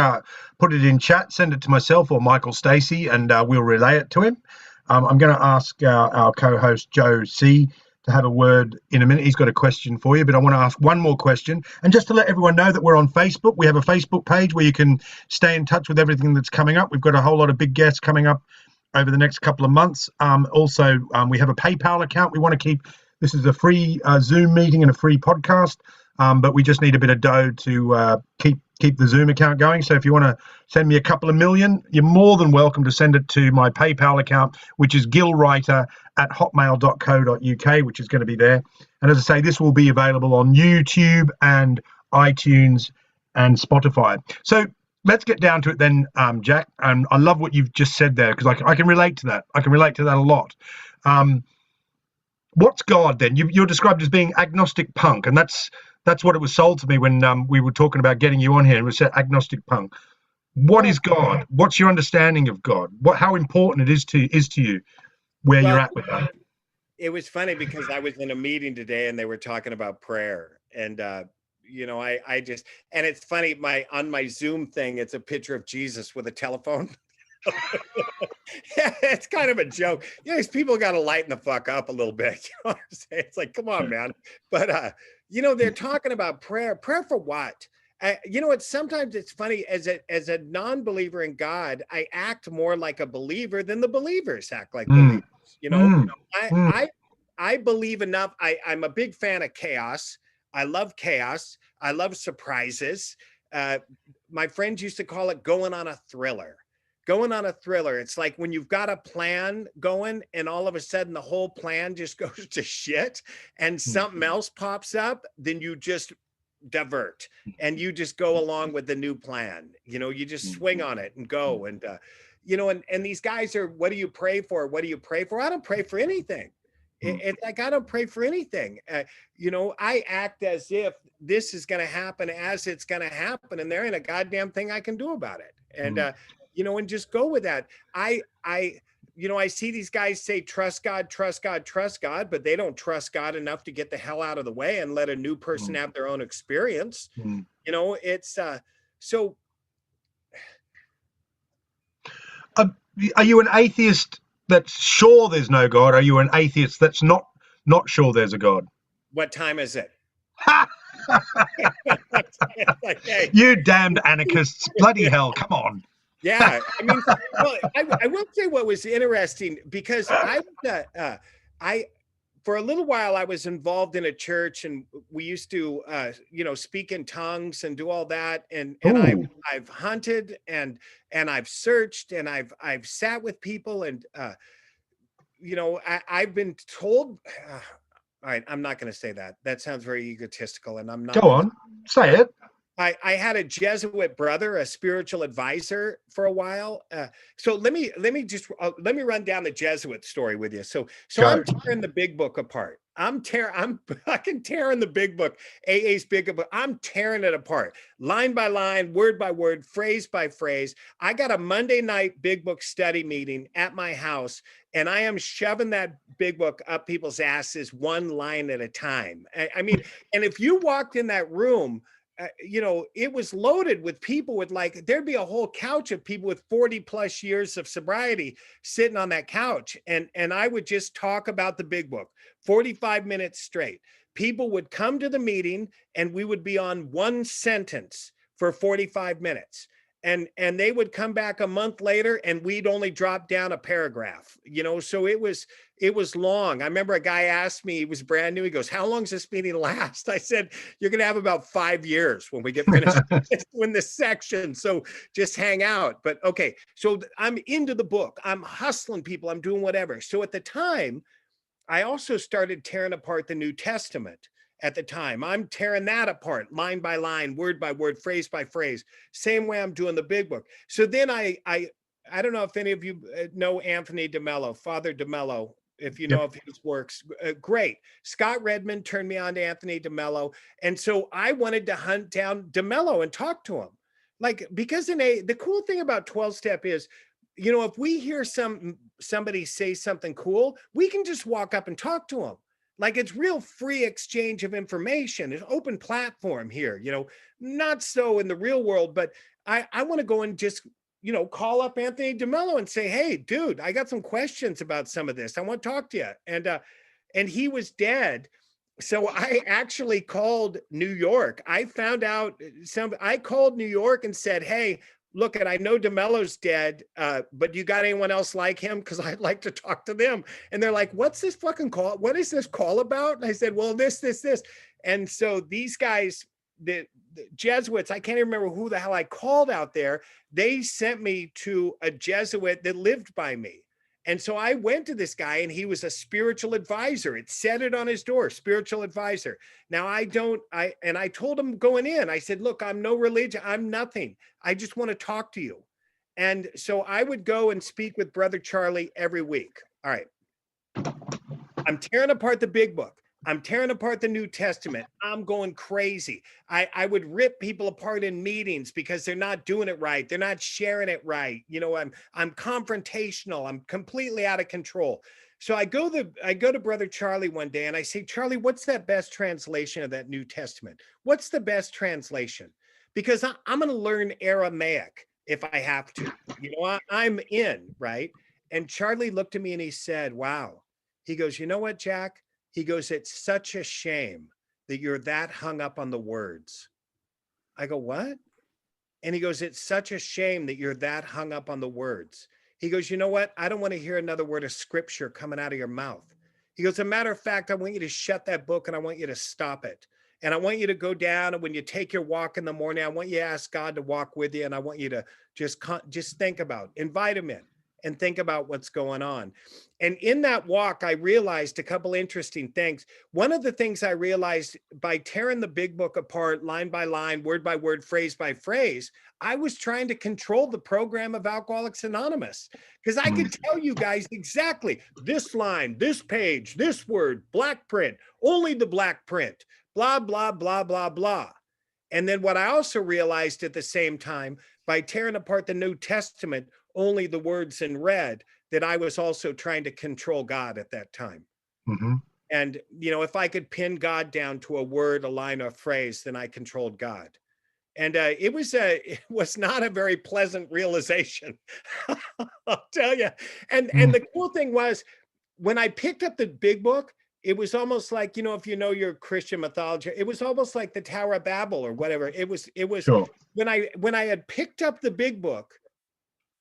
put it in chat, send it to myself or Michael Stacey, and we'll relay it to him. I'm going to ask our co-host Joe C to have a word in a minute. He's got a question for you, but I want to ask one more question. And just to let everyone know that we're on Facebook, we have a Facebook page where you can stay in touch with everything that's coming up. We've got a whole lot of big guests coming up over the next couple of months. Also, we have a PayPal account. We want to keep, this is a free Zoom meeting and a free podcast, but we just need a bit of dough to keep the Zoom account going. So if you want to send me a couple of million, you're more than welcome to send it to my PayPal account, which is gillwriter@hotmail.co.uk, which is going to be there. And as I say, this will be available on YouTube and iTunes and Spotify. So let's get down to it then, Jack. And I love what you've just said there, because I can relate to that. I can relate to that a lot. What's God then? You're described as being agnostic punk, and that's what it was sold to me when we were talking about getting you on here. It was said agnostic punk. What is God? What's your understanding of God? How important it is to you where you're at with that? It was funny because I was in a meeting today and they were talking about prayer, and you know, I just, and it's funny, on my Zoom thing, it's a picture of Jesus with a telephone. It's kind of a joke. You know, these people got to lighten the fuck up a little bit. You know what I'm saying? It's like, come on, man. But you know, they're talking about prayer. Prayer for what? You know what? Sometimes it's funny, as a non-believer in God, I act more like a believer than the believers act like believers. You know, I believe enough. I'm a big fan of chaos. I love chaos. I love surprises. My friends used to call it going on a thriller. Going on a thriller. It's like when you've got a plan going and all of a sudden the whole plan just goes to shit and something else pops up, then you just divert and you just go along with the new plan. You know, you just swing on it and go. And, you know, and these guys are, what do you pray for? What do you pray for? I don't pray for anything. It's like, I don't pray for anything. You know, I act as if this is going to happen as it's going to happen. And there ain't a goddamn thing I can do about it. And, you know, and just go with that. I see these guys say, trust God, trust God, trust God, but they don't trust God enough to get the hell out of the way and let a new person have their own experience. It's so. Are you an atheist that's sure there's no God? Are you an atheist that's not sure there's a God? What time is it? Like, hey. You damned anarchists. Bloody hell, come on. Yeah, I mean, well, I will say what was interesting, because for a little while I was involved in a church, and we used to speak in tongues and do all that, and I've hunted and I've searched and I've sat with people, and I've been told all right, I'm not going to say that. That sounds very egotistical, and I'm not. Go on, say it. I had a Jesuit brother, a spiritual advisor for a while. So let me run down the Jesuit story with you. So I'm tearing the big book apart. I'm fucking tearing the big book, AA's big book. I'm tearing it apart, line by line, word by word, phrase by phrase. I got a Monday night big book study meeting at my house, and I am shoving that big book up people's asses one line at a time. I mean, and if you walked in that room, it was loaded with people with, like, there'd be a whole couch of people with 40 plus years of sobriety sitting on that couch. And I would just talk about the big book, 45 minutes straight. People would come to the meeting and we would be on one sentence for 45 minutes. And they would come back a month later and we'd only drop down a paragraph, so it was long. I remember a guy asked me, he was brand new. He goes, how long does this meeting last? I said, you're going to have about 5 years when we get finished in this section. So just hang out. But okay. So I'm into the book. I'm hustling people. I'm doing whatever. So at the time, I also started tearing apart the New Testament. At the time, I'm tearing that apart, line by line, word by word, phrase by phrase, same way I'm doing the big book. So then I don't know if any of you know Anthony DeMello, Father DeMello, if you know of his works. Great. Scott Redmond turned me on to Anthony DeMello. And so I wanted to hunt down DeMello and talk to him. Like, because the cool thing about 12-step is, if we hear somebody say something cool, we can just walk up and talk to them. Like, it's real free exchange of information. It's open platform here, not so in the real world, but I want to go and just, call up Anthony DeMello and say, hey, dude, I got some questions about some of this. I want to talk to you. And he was dead. So I actually called New York. I found out I called New York and said, hey, look, and I know DeMello's dead, but you got anyone else like him? Because I'd like to talk to them. And they're like, what's this fucking call? What is this call about? And I said, well, this. And so these guys, the Jesuits, I can't even remember who the hell I called out there. They sent me to a Jesuit that lived by me. And so I went to this guy, and he was a spiritual advisor. It said it on his door, spiritual advisor. Now I told him going in, I said, look, I'm no religion. I'm nothing. I just want to talk to you. And so I would go and speak with Brother Charlie every week. All right. I'm tearing apart the big book. I'm tearing apart the New Testament. I'm going crazy. I would rip people apart in meetings because they're not doing it right. They're not sharing it right. I'm confrontational. I'm completely out of control. So I go to Brother Charlie one day and I say, Charlie, what's that best translation of that New Testament? What's the best translation? Because I'm going to learn Aramaic if I have to. I'm in, right? And Charlie looked at me and he said, wow. He goes, you know what, Jack? He goes, it's such a shame that you're that hung up on the words. I go, what? And he goes, it's such a shame that you're that hung up on the words. He goes, you know what? I don't want to hear another word of scripture coming out of your mouth. He goes, as a matter of fact, I want you to shut that book and I want you to stop it. And I want you to go down, and when you take your walk in the morning, I want you to ask God to walk with you. And I want you to just think about, invite him in and think about what's going on. And in that walk, I realized a couple interesting things. One of the things I realized by tearing the big book apart, line by line, word by word, phrase by phrase, I was trying to control the program of Alcoholics Anonymous, because I could tell you guys exactly this line, this page, this word, black print, only the black print, blah, blah, blah, blah, blah. And then what I also realized at the same time, by tearing apart the New Testament, only the words in red, that I was also trying to control God at that time. Mm-hmm. And, you know, if I could pin God down to a word, a line, or a phrase, then I controlled God. And it was not a very pleasant realization, I'll tell you. And the cool thing was, when I picked up the big book, it was almost like, you know, if you know your Christian mythology, it was almost like the Tower of Babel or whatever. It was Sure. when I had picked up the big book,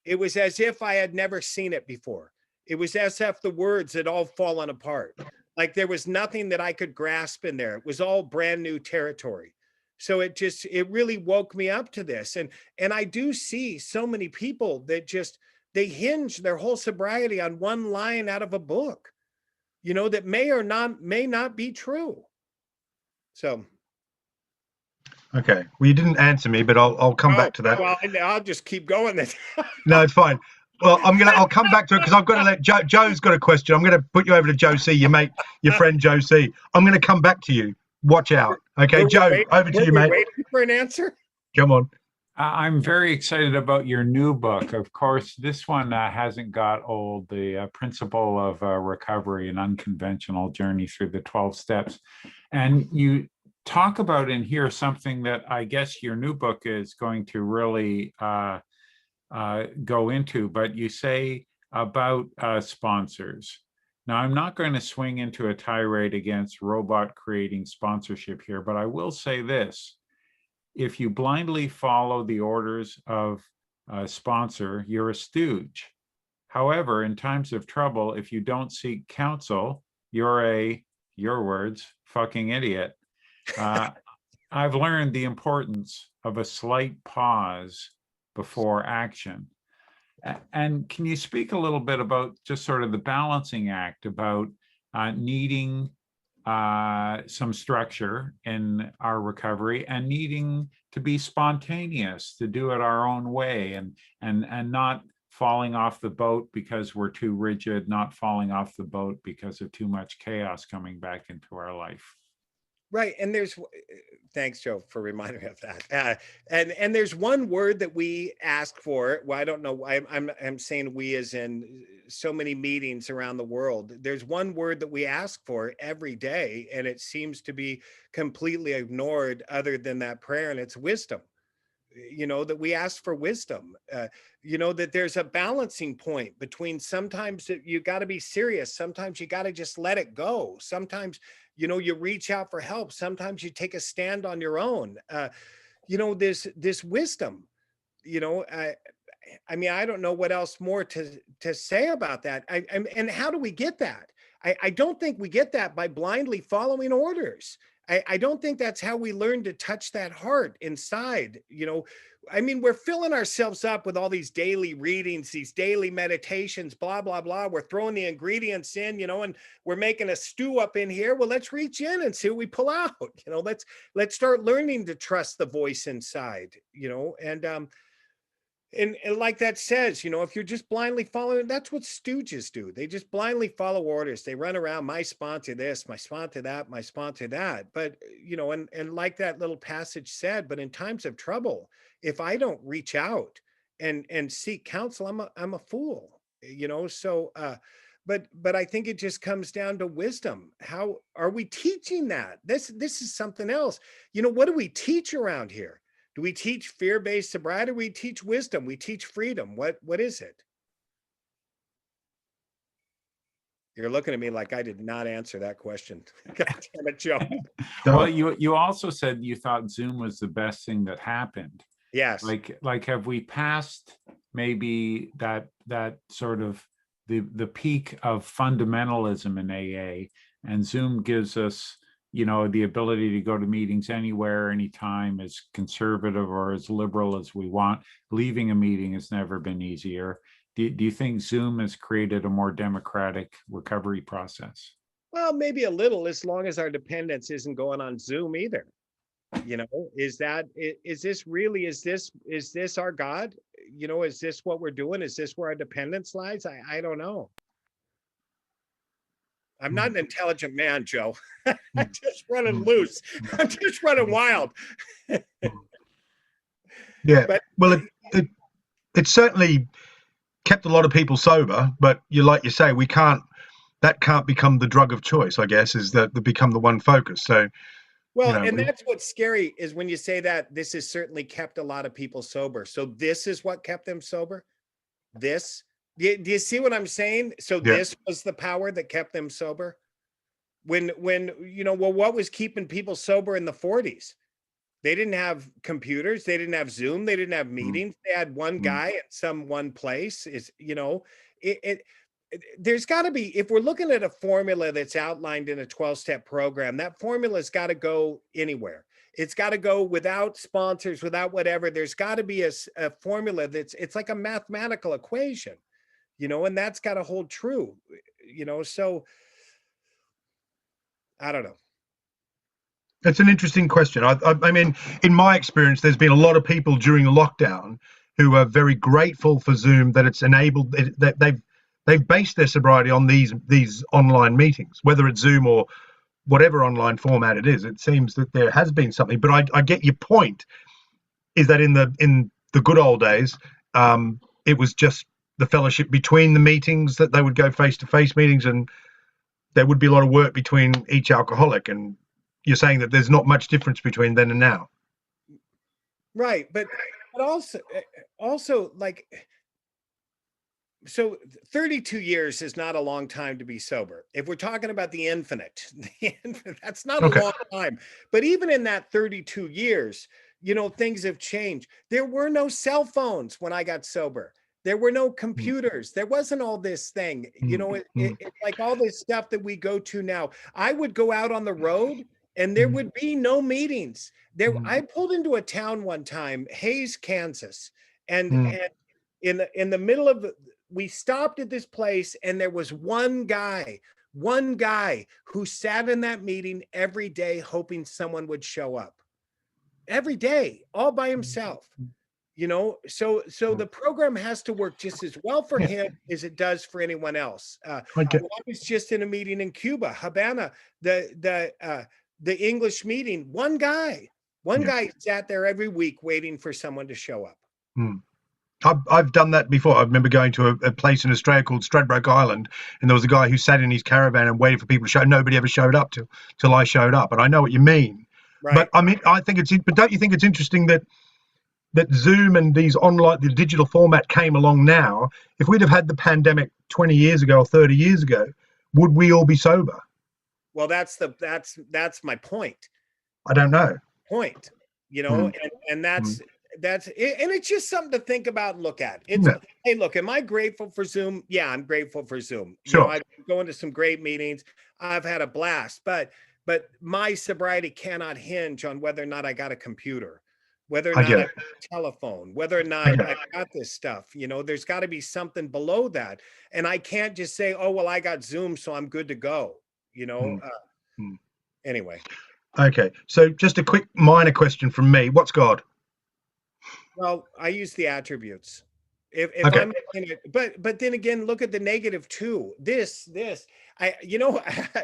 it was as if I had never seen it before. It was as if the words had all fallen apart. Like there was nothing that I could grasp in there. It was all brand new territory. So it really woke me up to this. And I do see so many people that they hinge their whole sobriety on one line out of a book, you know, that may not be true. So. Okay. Well, you didn't answer me, but I'll come back to that. Well, I'll just keep going then. No, it's fine. Well, I'll come back to it because I've got to let Joe's got a question. I'm going to put you over to Joe C, your friend Joe C. I'm going to come back to you. Watch out. Okay, Joe, over to you, mate. Waiting for an answer? Come on. I'm very excited about your new book. Of course, this one hasn't got old, The Principle of Recovery, an Unconventional Journey Through the 12 Steps. And you talk about in here something that I guess your new book is going to really go into, but you say about sponsors. Now, I'm not going to swing into a tirade against robot creating sponsorship here, but I will say this. If you blindly follow the orders of a sponsor, you're a stooge. However, in times of trouble, if you don't seek counsel, you're your words, fucking idiot. I've learned the importance of a slight pause before action. And can you speak a little bit about just sort of the balancing act about needing some structure in our recovery and needing to be spontaneous, to do it our own way, and not falling off the boat because we're too rigid, not falling off the boat because of too much chaos coming back into our life? Right. And thanks, Joe, for reminding me of that. And there's one word that we ask for. Well, I don't know. I'm saying we as in so many meetings around the world. There's one word that we ask for every day, and it seems to be completely ignored other than that prayer, and it's wisdom. You know, that we ask for wisdom, you know, that there's a balancing point between sometimes you got to be serious. Sometimes you got to just let it go. Sometimes, you know, you reach out for help. Sometimes you take a stand on your own. You know, this wisdom, you know, I mean, I don't know what else more to say about that. And how do we get that? I don't think we get that by blindly following orders. I don't think that's how we learn to touch that heart inside. You know, I mean, we're filling ourselves up with all these daily readings, these daily meditations, blah, blah, blah. We're throwing the ingredients in, you know, and we're making a stew up in here. Well, let's reach in and see what we pull out. You know, let's start learning to trust the voice inside, you know, and like that says, you know, if you're just blindly following, that's what stooges do. They just blindly follow orders. They run around, my sponsor this, my sponsor that, my sponsor that. But, you know, and like that little passage said, but in times of trouble, if I don't reach out and seek counsel, I'm a fool, you know? So, but I think it just comes down to wisdom. How are we teaching that? This is something else. You know, what do we teach around here? Do we teach fear-based sobriety? We teach wisdom. We teach freedom. What is it? You're looking at me like I did not answer that question. God damn it, Joe. Well, you also said you thought Zoom was the best thing that happened. Yes. Like have we passed maybe that sort of the peak of fundamentalism in AA, and Zoom gives us, you know, the ability to go to meetings anywhere, anytime, as conservative or as liberal as we want. Leaving a meeting has never been easier. Do you think Zoom has created a more democratic recovery process? Well, maybe a little, as long as our dependence isn't going on Zoom either. You know, is this our God? You know, is this what we're doing? Is this where our dependence lies? I don't know. I'm not an intelligent man, Joe. I'm just running loose. I'm just running wild. Yeah. But, well, it certainly kept a lot of people sober, but like you say, that can't become the drug of choice, I guess, is that they become the one focus. So, well, and that's what's scary is when you say that this has certainly kept a lot of people sober. So this is what kept them sober. This, do you see what I'm saying? So this was the power that kept them sober. When well, what was keeping people sober in the 40s? They didn't have computers. They didn't have Zoom. They didn't have meetings. They had one guy at some one place. There's got to be, if we're looking at a formula that's outlined in a 12-step program, that formula's got to go anywhere. It's got to go without sponsors, without whatever. There's got to be a formula it's like a mathematical equation, and that's got to hold true, so I don't know. That's an interesting question. I mean, in my experience, there's been a lot of people during the lockdown who are very grateful for Zoom, that it's enabled, that they've based their sobriety on these online meetings, whether it's Zoom or whatever online format it is. It seems that there has been something, but I get your point, is that in the good old days, it was just the fellowship between the meetings, that they would go face-to-face meetings, and there would be a lot of work between each alcoholic. And you're saying that there's not much difference between then and now. Right. But also like, so 32 years is not a long time to be sober. If we're talking about the infinite, that's not a long time. But even in that 32 years, things have changed. There were no cell phones when I got sober. There were no computers. There wasn't all this thing, it's like all this stuff that we go to now. I would go out on the road and there would be no meetings. I pulled into a town one time, Hayes, Kansas, and in the middle of we stopped at this place, and there was one guy who sat in that meeting every day hoping someone would show up. Every day, all by himself. So the program has to work just as well for him as it does for anyone else. I was just in a meeting in Cuba, Havana, the English meeting. One guy sat there every week waiting for someone to show up. I've done that before. I remember going to a place in Australia called Stradbroke Island, and there was a guy who sat in his caravan and waited for people to show. Nobody ever showed up till I showed up, and I know what you mean. Right. But I mean, but don't you think it's interesting that Zoom and the digital format came along now? If we'd have had the pandemic 20 years ago or 30 years ago, would we all be sober? Well, that's my point. I don't know. Point, and that's it, and it's just something to think about and look at. Hey, look, am I grateful for Zoom? Yeah, I'm grateful for Zoom. Sure. I've been going to some great meetings. I've had a blast, but my sobriety cannot hinge on whether or not I got a computer, whether or not I got a telephone, whether or not I got this stuff. There's got to be something below that, and I can't just say, oh well, I got Zoom, so I'm good to go. Anyway. Okay, so just a quick minor question from me. What's God? Well, I use the attributes. If I'm making it, but then again, look at the negative too. This,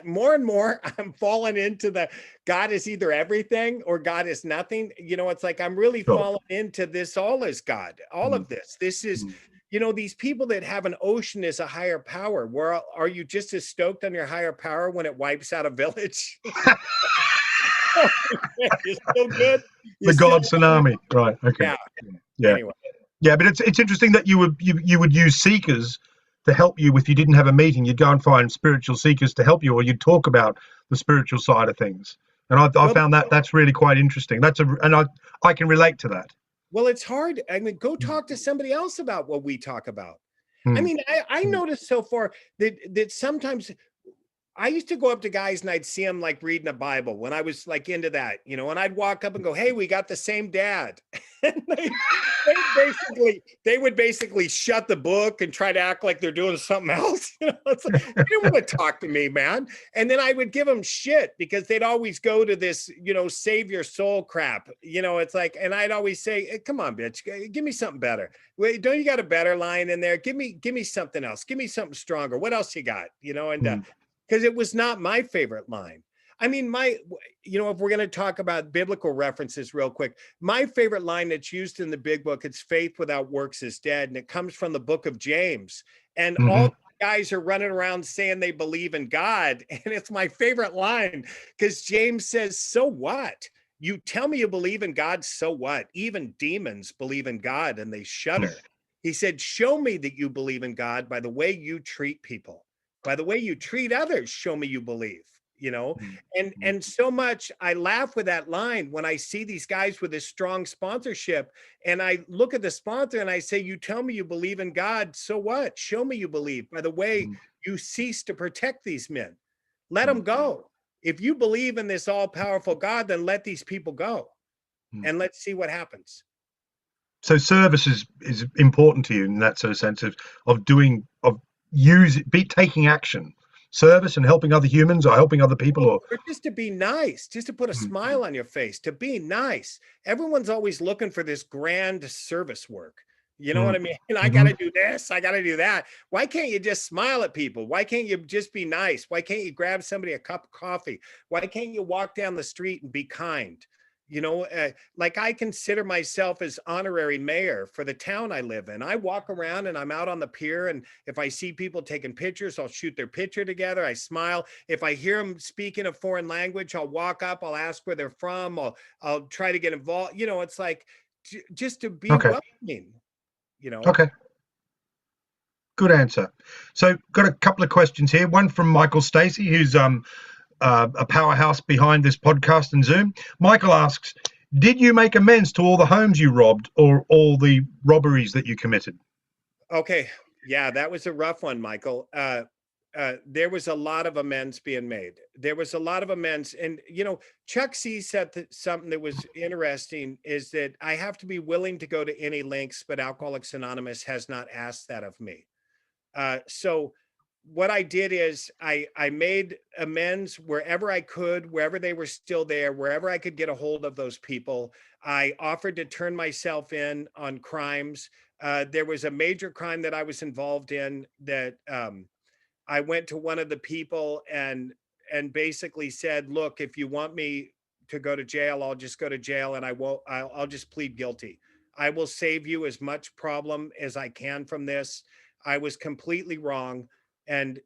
more and more I'm falling into the God is either everything or God is nothing. It's like I'm really falling into this all is God. All of this. This is, these people that have an ocean as a higher power. Where are you just as stoked on your higher power when it wipes out a village? You're still good. The God tsunami, right? Okay. Yeah. Anyway. Yeah, but it's interesting that you would use seekers to help you if you didn't have a meeting. You'd go and find spiritual seekers to help you, or you'd talk about the spiritual side of things. And I found that's really quite interesting. I can relate to that. Well, it's hard. I mean, go talk to somebody else about what we talk about. I mean, I noticed so far that sometimes I used to go up to guys and I'd see them like reading a Bible when I was like into that, and I'd walk up and go, hey, we got the same dad. And they would basically shut the book and try to act like they're doing something else. It's like, they didn't want to talk to me, man. And then I would give them shit because they'd always go to this, save your soul crap. It's like, and I'd always say, hey, come on, bitch, give me something better. Wait, don't you got a better line in there? Give me something else. Give me something stronger. What else you got? Because it was not my favorite line. I mean, if we're going to talk about biblical references real quick, my favorite line that's used in the big book, it's faith without works is dead. And it comes from the book of James. And all guys are running around saying they believe in God. And it's my favorite line because James says, so what? You tell me you believe in God, so what? Even demons believe in God and they shudder. He said, show me that you believe in God by the way you treat people, by the way you treat others. Show me you believe, and so much. I laugh with that line when I see these guys with this strong sponsorship and I look at the sponsor and I say, you tell me you believe in God. So what? Show me you believe by the way you cease to protect these men. Let them go. If you believe in this all powerful God, then let these people go and let's see what happens. So service is important to you in that sort of sense of taking action, service and helping other humans or helping other people, or just to be nice, just to put a smile on your face, to be nice. Everyone's always looking for this grand service work. You know what I mean? I got to do this. I got to do that. Why can't you just smile at people? Why can't you just be nice? Why can't you grab somebody a cup of coffee? Why can't you walk down the street and be kind? Like I consider myself as honorary mayor for the town I live in. I walk around and I'm out on the pier. And if I see people taking pictures, I'll shoot their picture together. I smile. If I hear them speaking a foreign language, I'll walk up, I'll ask where they're from. I'll try to get involved. It's like just to be welcoming. Okay. Good answer. So got a couple of questions here. One from Michael Stacey, who's a powerhouse behind this podcast and Zoom. Michael asks, did you make amends to all the homes you robbed or all the robberies that you committed? Okay. Yeah, that was a rough one, Michael. There was a lot of amends being made. There was a lot of amends. And, Chuck C said something that was interesting is that I have to be willing to go to any lengths, but Alcoholics Anonymous has not asked that of me. So what I did is I made amends wherever I could, wherever they were still there, wherever I could get a hold of those people. I offered to turn myself in on crimes. There was a major crime that I was involved in that I went to one of the people and basically said, look, if you want me to go to jail, I'll just go to jail and I'll just plead guilty. I will save you as much problem as I can from this. I was completely wrong. And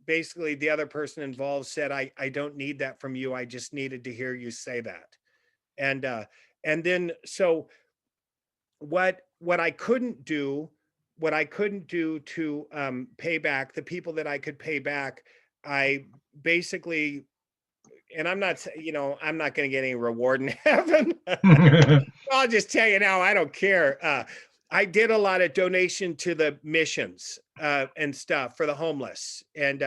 basically the other person involved said, I don't need that from you. I just needed to hear you say that. And then, so what I couldn't do to pay back the people that I could pay back, I basically, and I'm not going to get any reward in heaven. I'll just tell you now, I don't care. I did a lot of donation to the missions and stuff for the homeless. And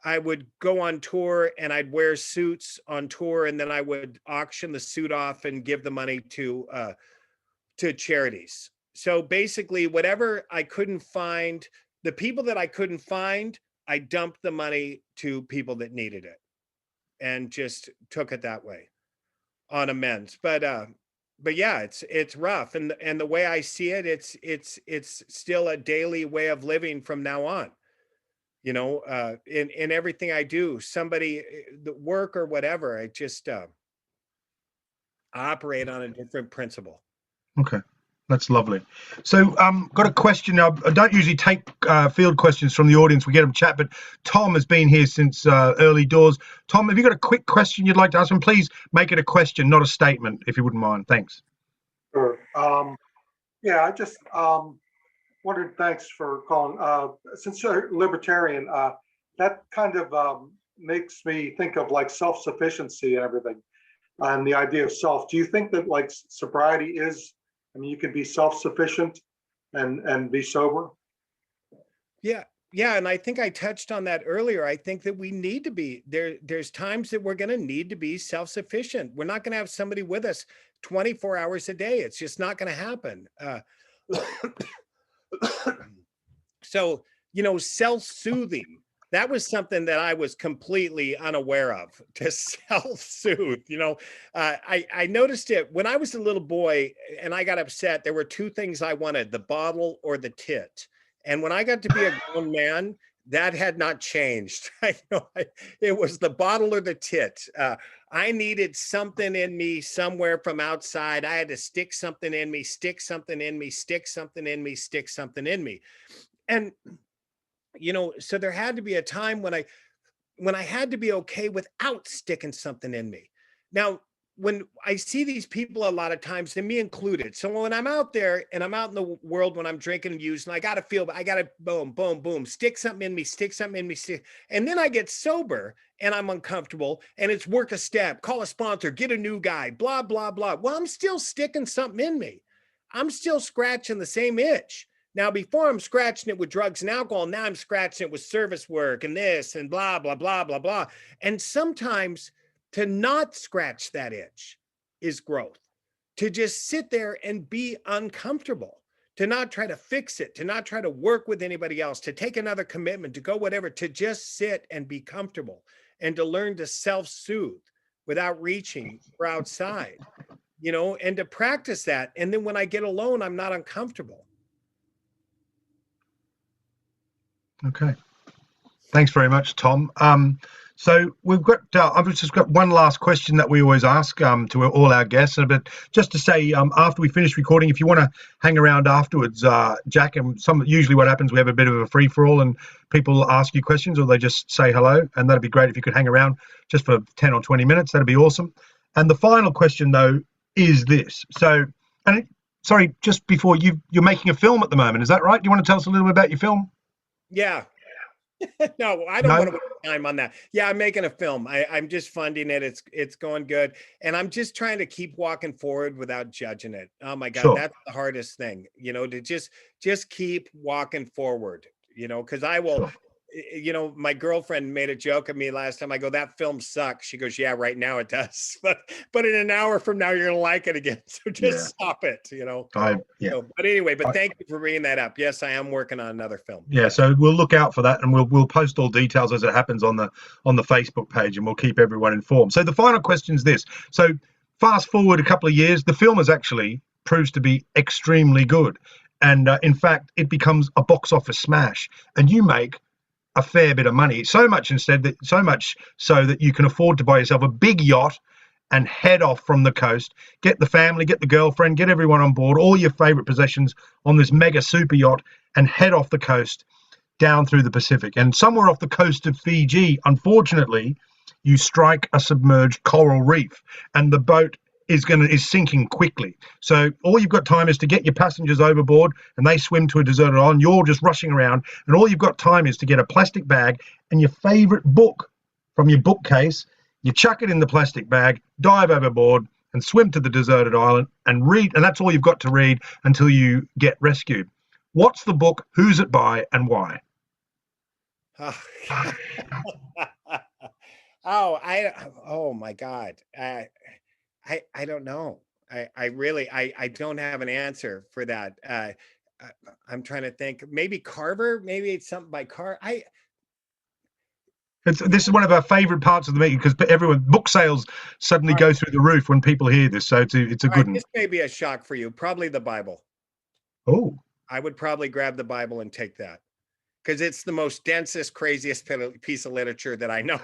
I would go on tour and I'd wear suits on tour. And then I would auction the suit off and give the money to charities. So basically whatever I couldn't find, the people that I couldn't find, I dumped the money to people that needed it and just took it that way on amends. But yeah, it's rough. And the way I see it, it's still a daily way of living from now on. In everything I do, somebody, the work or whatever, I just operate on a different principle. Okay. That's lovely. So got a question. I don't usually take field questions from the audience. We get them chat, but Tom has been here since early doors. Tom, have you got a quick question you'd like to ask him? Please make it a question, not a statement, if you wouldn't mind. Thanks. Sure. Yeah, I just wondered, thanks for calling. Since you're libertarian, that kind of makes me think of like self-sufficiency and everything, and the idea of self. Do you think that like sobriety is, you can be self-sufficient and be sober? Yeah. And I think I touched on that earlier. I think that we need to be there. There's times that we're going to need to be self-sufficient. We're not going to have somebody with us 24 hours a day. It's just not going to happen. So, self-soothing, that was something that I was completely unaware of, to self-soothe. I noticed it when I was a little boy and I got upset. There were two things I wanted, the bottle or the tit. And when I got to be a grown man, That had not changed. It was the bottle or the tit. I needed something in me somewhere from outside. I had to stick something in me, stick something in me, stick something in me, stick something in me. And, so there had to be a time when I had to be okay without sticking something in me. Now, when I see these people a lot of times, and me included. So when I'm out there and I'm out in the world, when I'm drinking and using, I got to boom, boom, boom, stick something in me, stick something in me. And then I get sober and I'm uncomfortable and it's work a step, call a sponsor, get a new guy, blah, blah, blah. Well, I'm still sticking something in me. I'm still scratching the same itch. Now, before I'm scratching it with drugs and alcohol, now I'm scratching it with service work and this and blah, blah, blah, blah, blah. And sometimes to not scratch that itch is growth. To just sit there and be uncomfortable, to not try to fix it, to not try to work with anybody else, to take another commitment, to go whatever, to just sit and be comfortable and to learn to self-soothe without reaching for outside, and to practice that. And then when I get alone, I'm not uncomfortable. Okay. Thanks very much, Tom. So we've got, I've just got one last question that we always ask to all our guests. But just to say, after we finish recording, if you want to hang around afterwards, Jack, and usually what happens, we have a bit of a free-for-all and people ask you questions or they just say hello. And that'd be great if you could hang around just for 10 or 20 minutes. That'd be awesome. And the final question, though, is this. So, sorry, just before you're making a film at the moment, is that right? Do you want to tell us a little bit about your film? Yeah. No, I don't want to waste time on that. Yeah, I'm making a film. I'm just funding it. It's going good. And I'm just trying to keep walking forward without judging it. Oh my God, sure. That's the hardest thing, to just keep walking forward, because I will, sure. My girlfriend made a joke of me last time. I go, that film sucks. She goes, yeah, right now it does. But in an hour from now, you're going to like it again. So just stop it, But anyway, thank you for bringing that up. Yes, I am working on another film. Yeah, so we'll look out for that and we'll post all details as it happens on the Facebook page and we'll keep everyone informed. So the final question is this. So fast forward a couple of years, the film is actually proves to be extremely good. And in fact, it becomes a box office smash and you make a fair bit of money, so much so that you can afford to buy yourself a big yacht and head off from the coast, get the family, get the girlfriend, get everyone on board, all your favorite possessions on this mega super yacht and head off the coast down through the Pacific. And somewhere off the coast of Fiji, unfortunately, you strike a submerged coral reef and the boat is sinking quickly. So all you've got time is to get your passengers overboard and they swim to a deserted island. You're just rushing around and all you've got time is to get a plastic bag and your favorite book from your bookcase. You chuck it in the plastic bag, dive overboard and swim to the deserted island and read. And that's all you've got to read until you get rescued. What's the book? Who's it by and why? Oh my God. I don't know. I really don't have an answer for that. I'm trying to think. Maybe Carver. Maybe it's something by Carver. This is one of our favorite parts of the meeting because book sales suddenly go through the roof when people hear this. So it's a good one. This may be a shock for you. Probably the Bible. Oh. I would probably grab the Bible and take that because it's the most densest, craziest piece of literature that I know.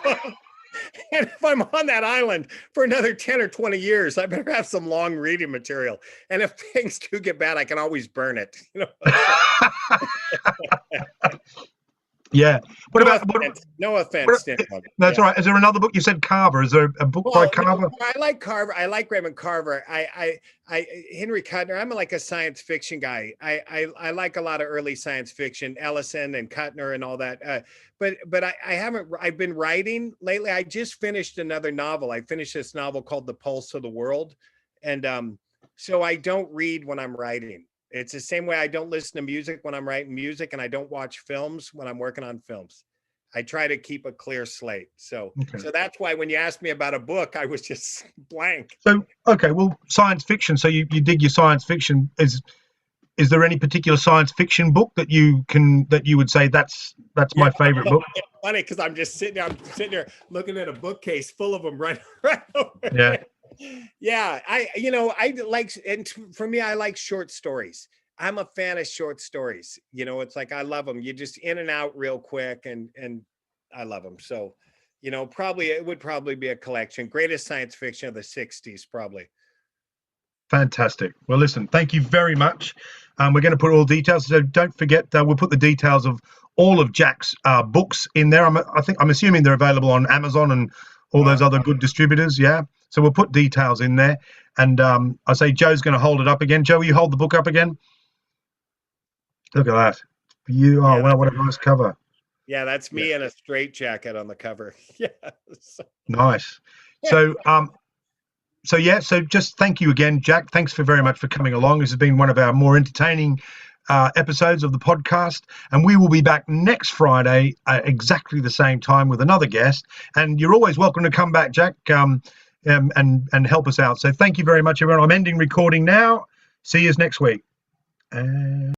And if I'm on that island for another 10 or 20 years, I better have some long reading material. And if things do get bad, I can always burn it. Yeah. No offense. That's all right. Is there another book? You said Carver. Is there a book by Carver? No, I like Carver. I like Raymond Carver. Henry Kuttner. I'm like a science fiction guy. I like a lot of early science fiction, Ellison and Kuttner and all that. But I haven't. I've been writing lately. I just finished another novel. I finished this novel called The Pulse of the World, and so I don't read when I'm writing. It's the same way I don't listen to music when I'm writing music and I don't watch films when I'm working on films. I try to keep a clear slate. So that's why when you asked me about a book, I was just blank. So, okay, well, science fiction. So you dig your science fiction. Is there any particular science fiction book that you would say that's my favorite book? It's funny because I'm sitting there looking at a bookcase full of them right over there. Yeah, I like, and for me, I like short stories. I'm a fan of short stories. You know, it's like, I love them. You just in and out real quick, and I love them. So, you know, it would probably be a collection. Greatest science fiction of the 60s, probably. Fantastic. Well, listen, thank you very much. We're going to put all details. So don't forget, we'll put the details of all of Jack's books in there. I'm assuming they're available on Amazon and all those other good distributors. Yeah. So we'll put details in there. And I say Joe's going to hold it up again. Joe, will you hold the book up again? Look at that. Wow, what a nice cover. Yeah, that's me in a straitjacket on the cover. Yeah. Nice. So so just thank you again, Jack. Thanks very much for coming along. This has been one of our more entertaining episodes of the podcast, and we will be back next Friday at exactly the same time with another guest. And you're always welcome to come back, Jack, and help us out. So thank you very much, everyone. I'm ending recording now. See you next week.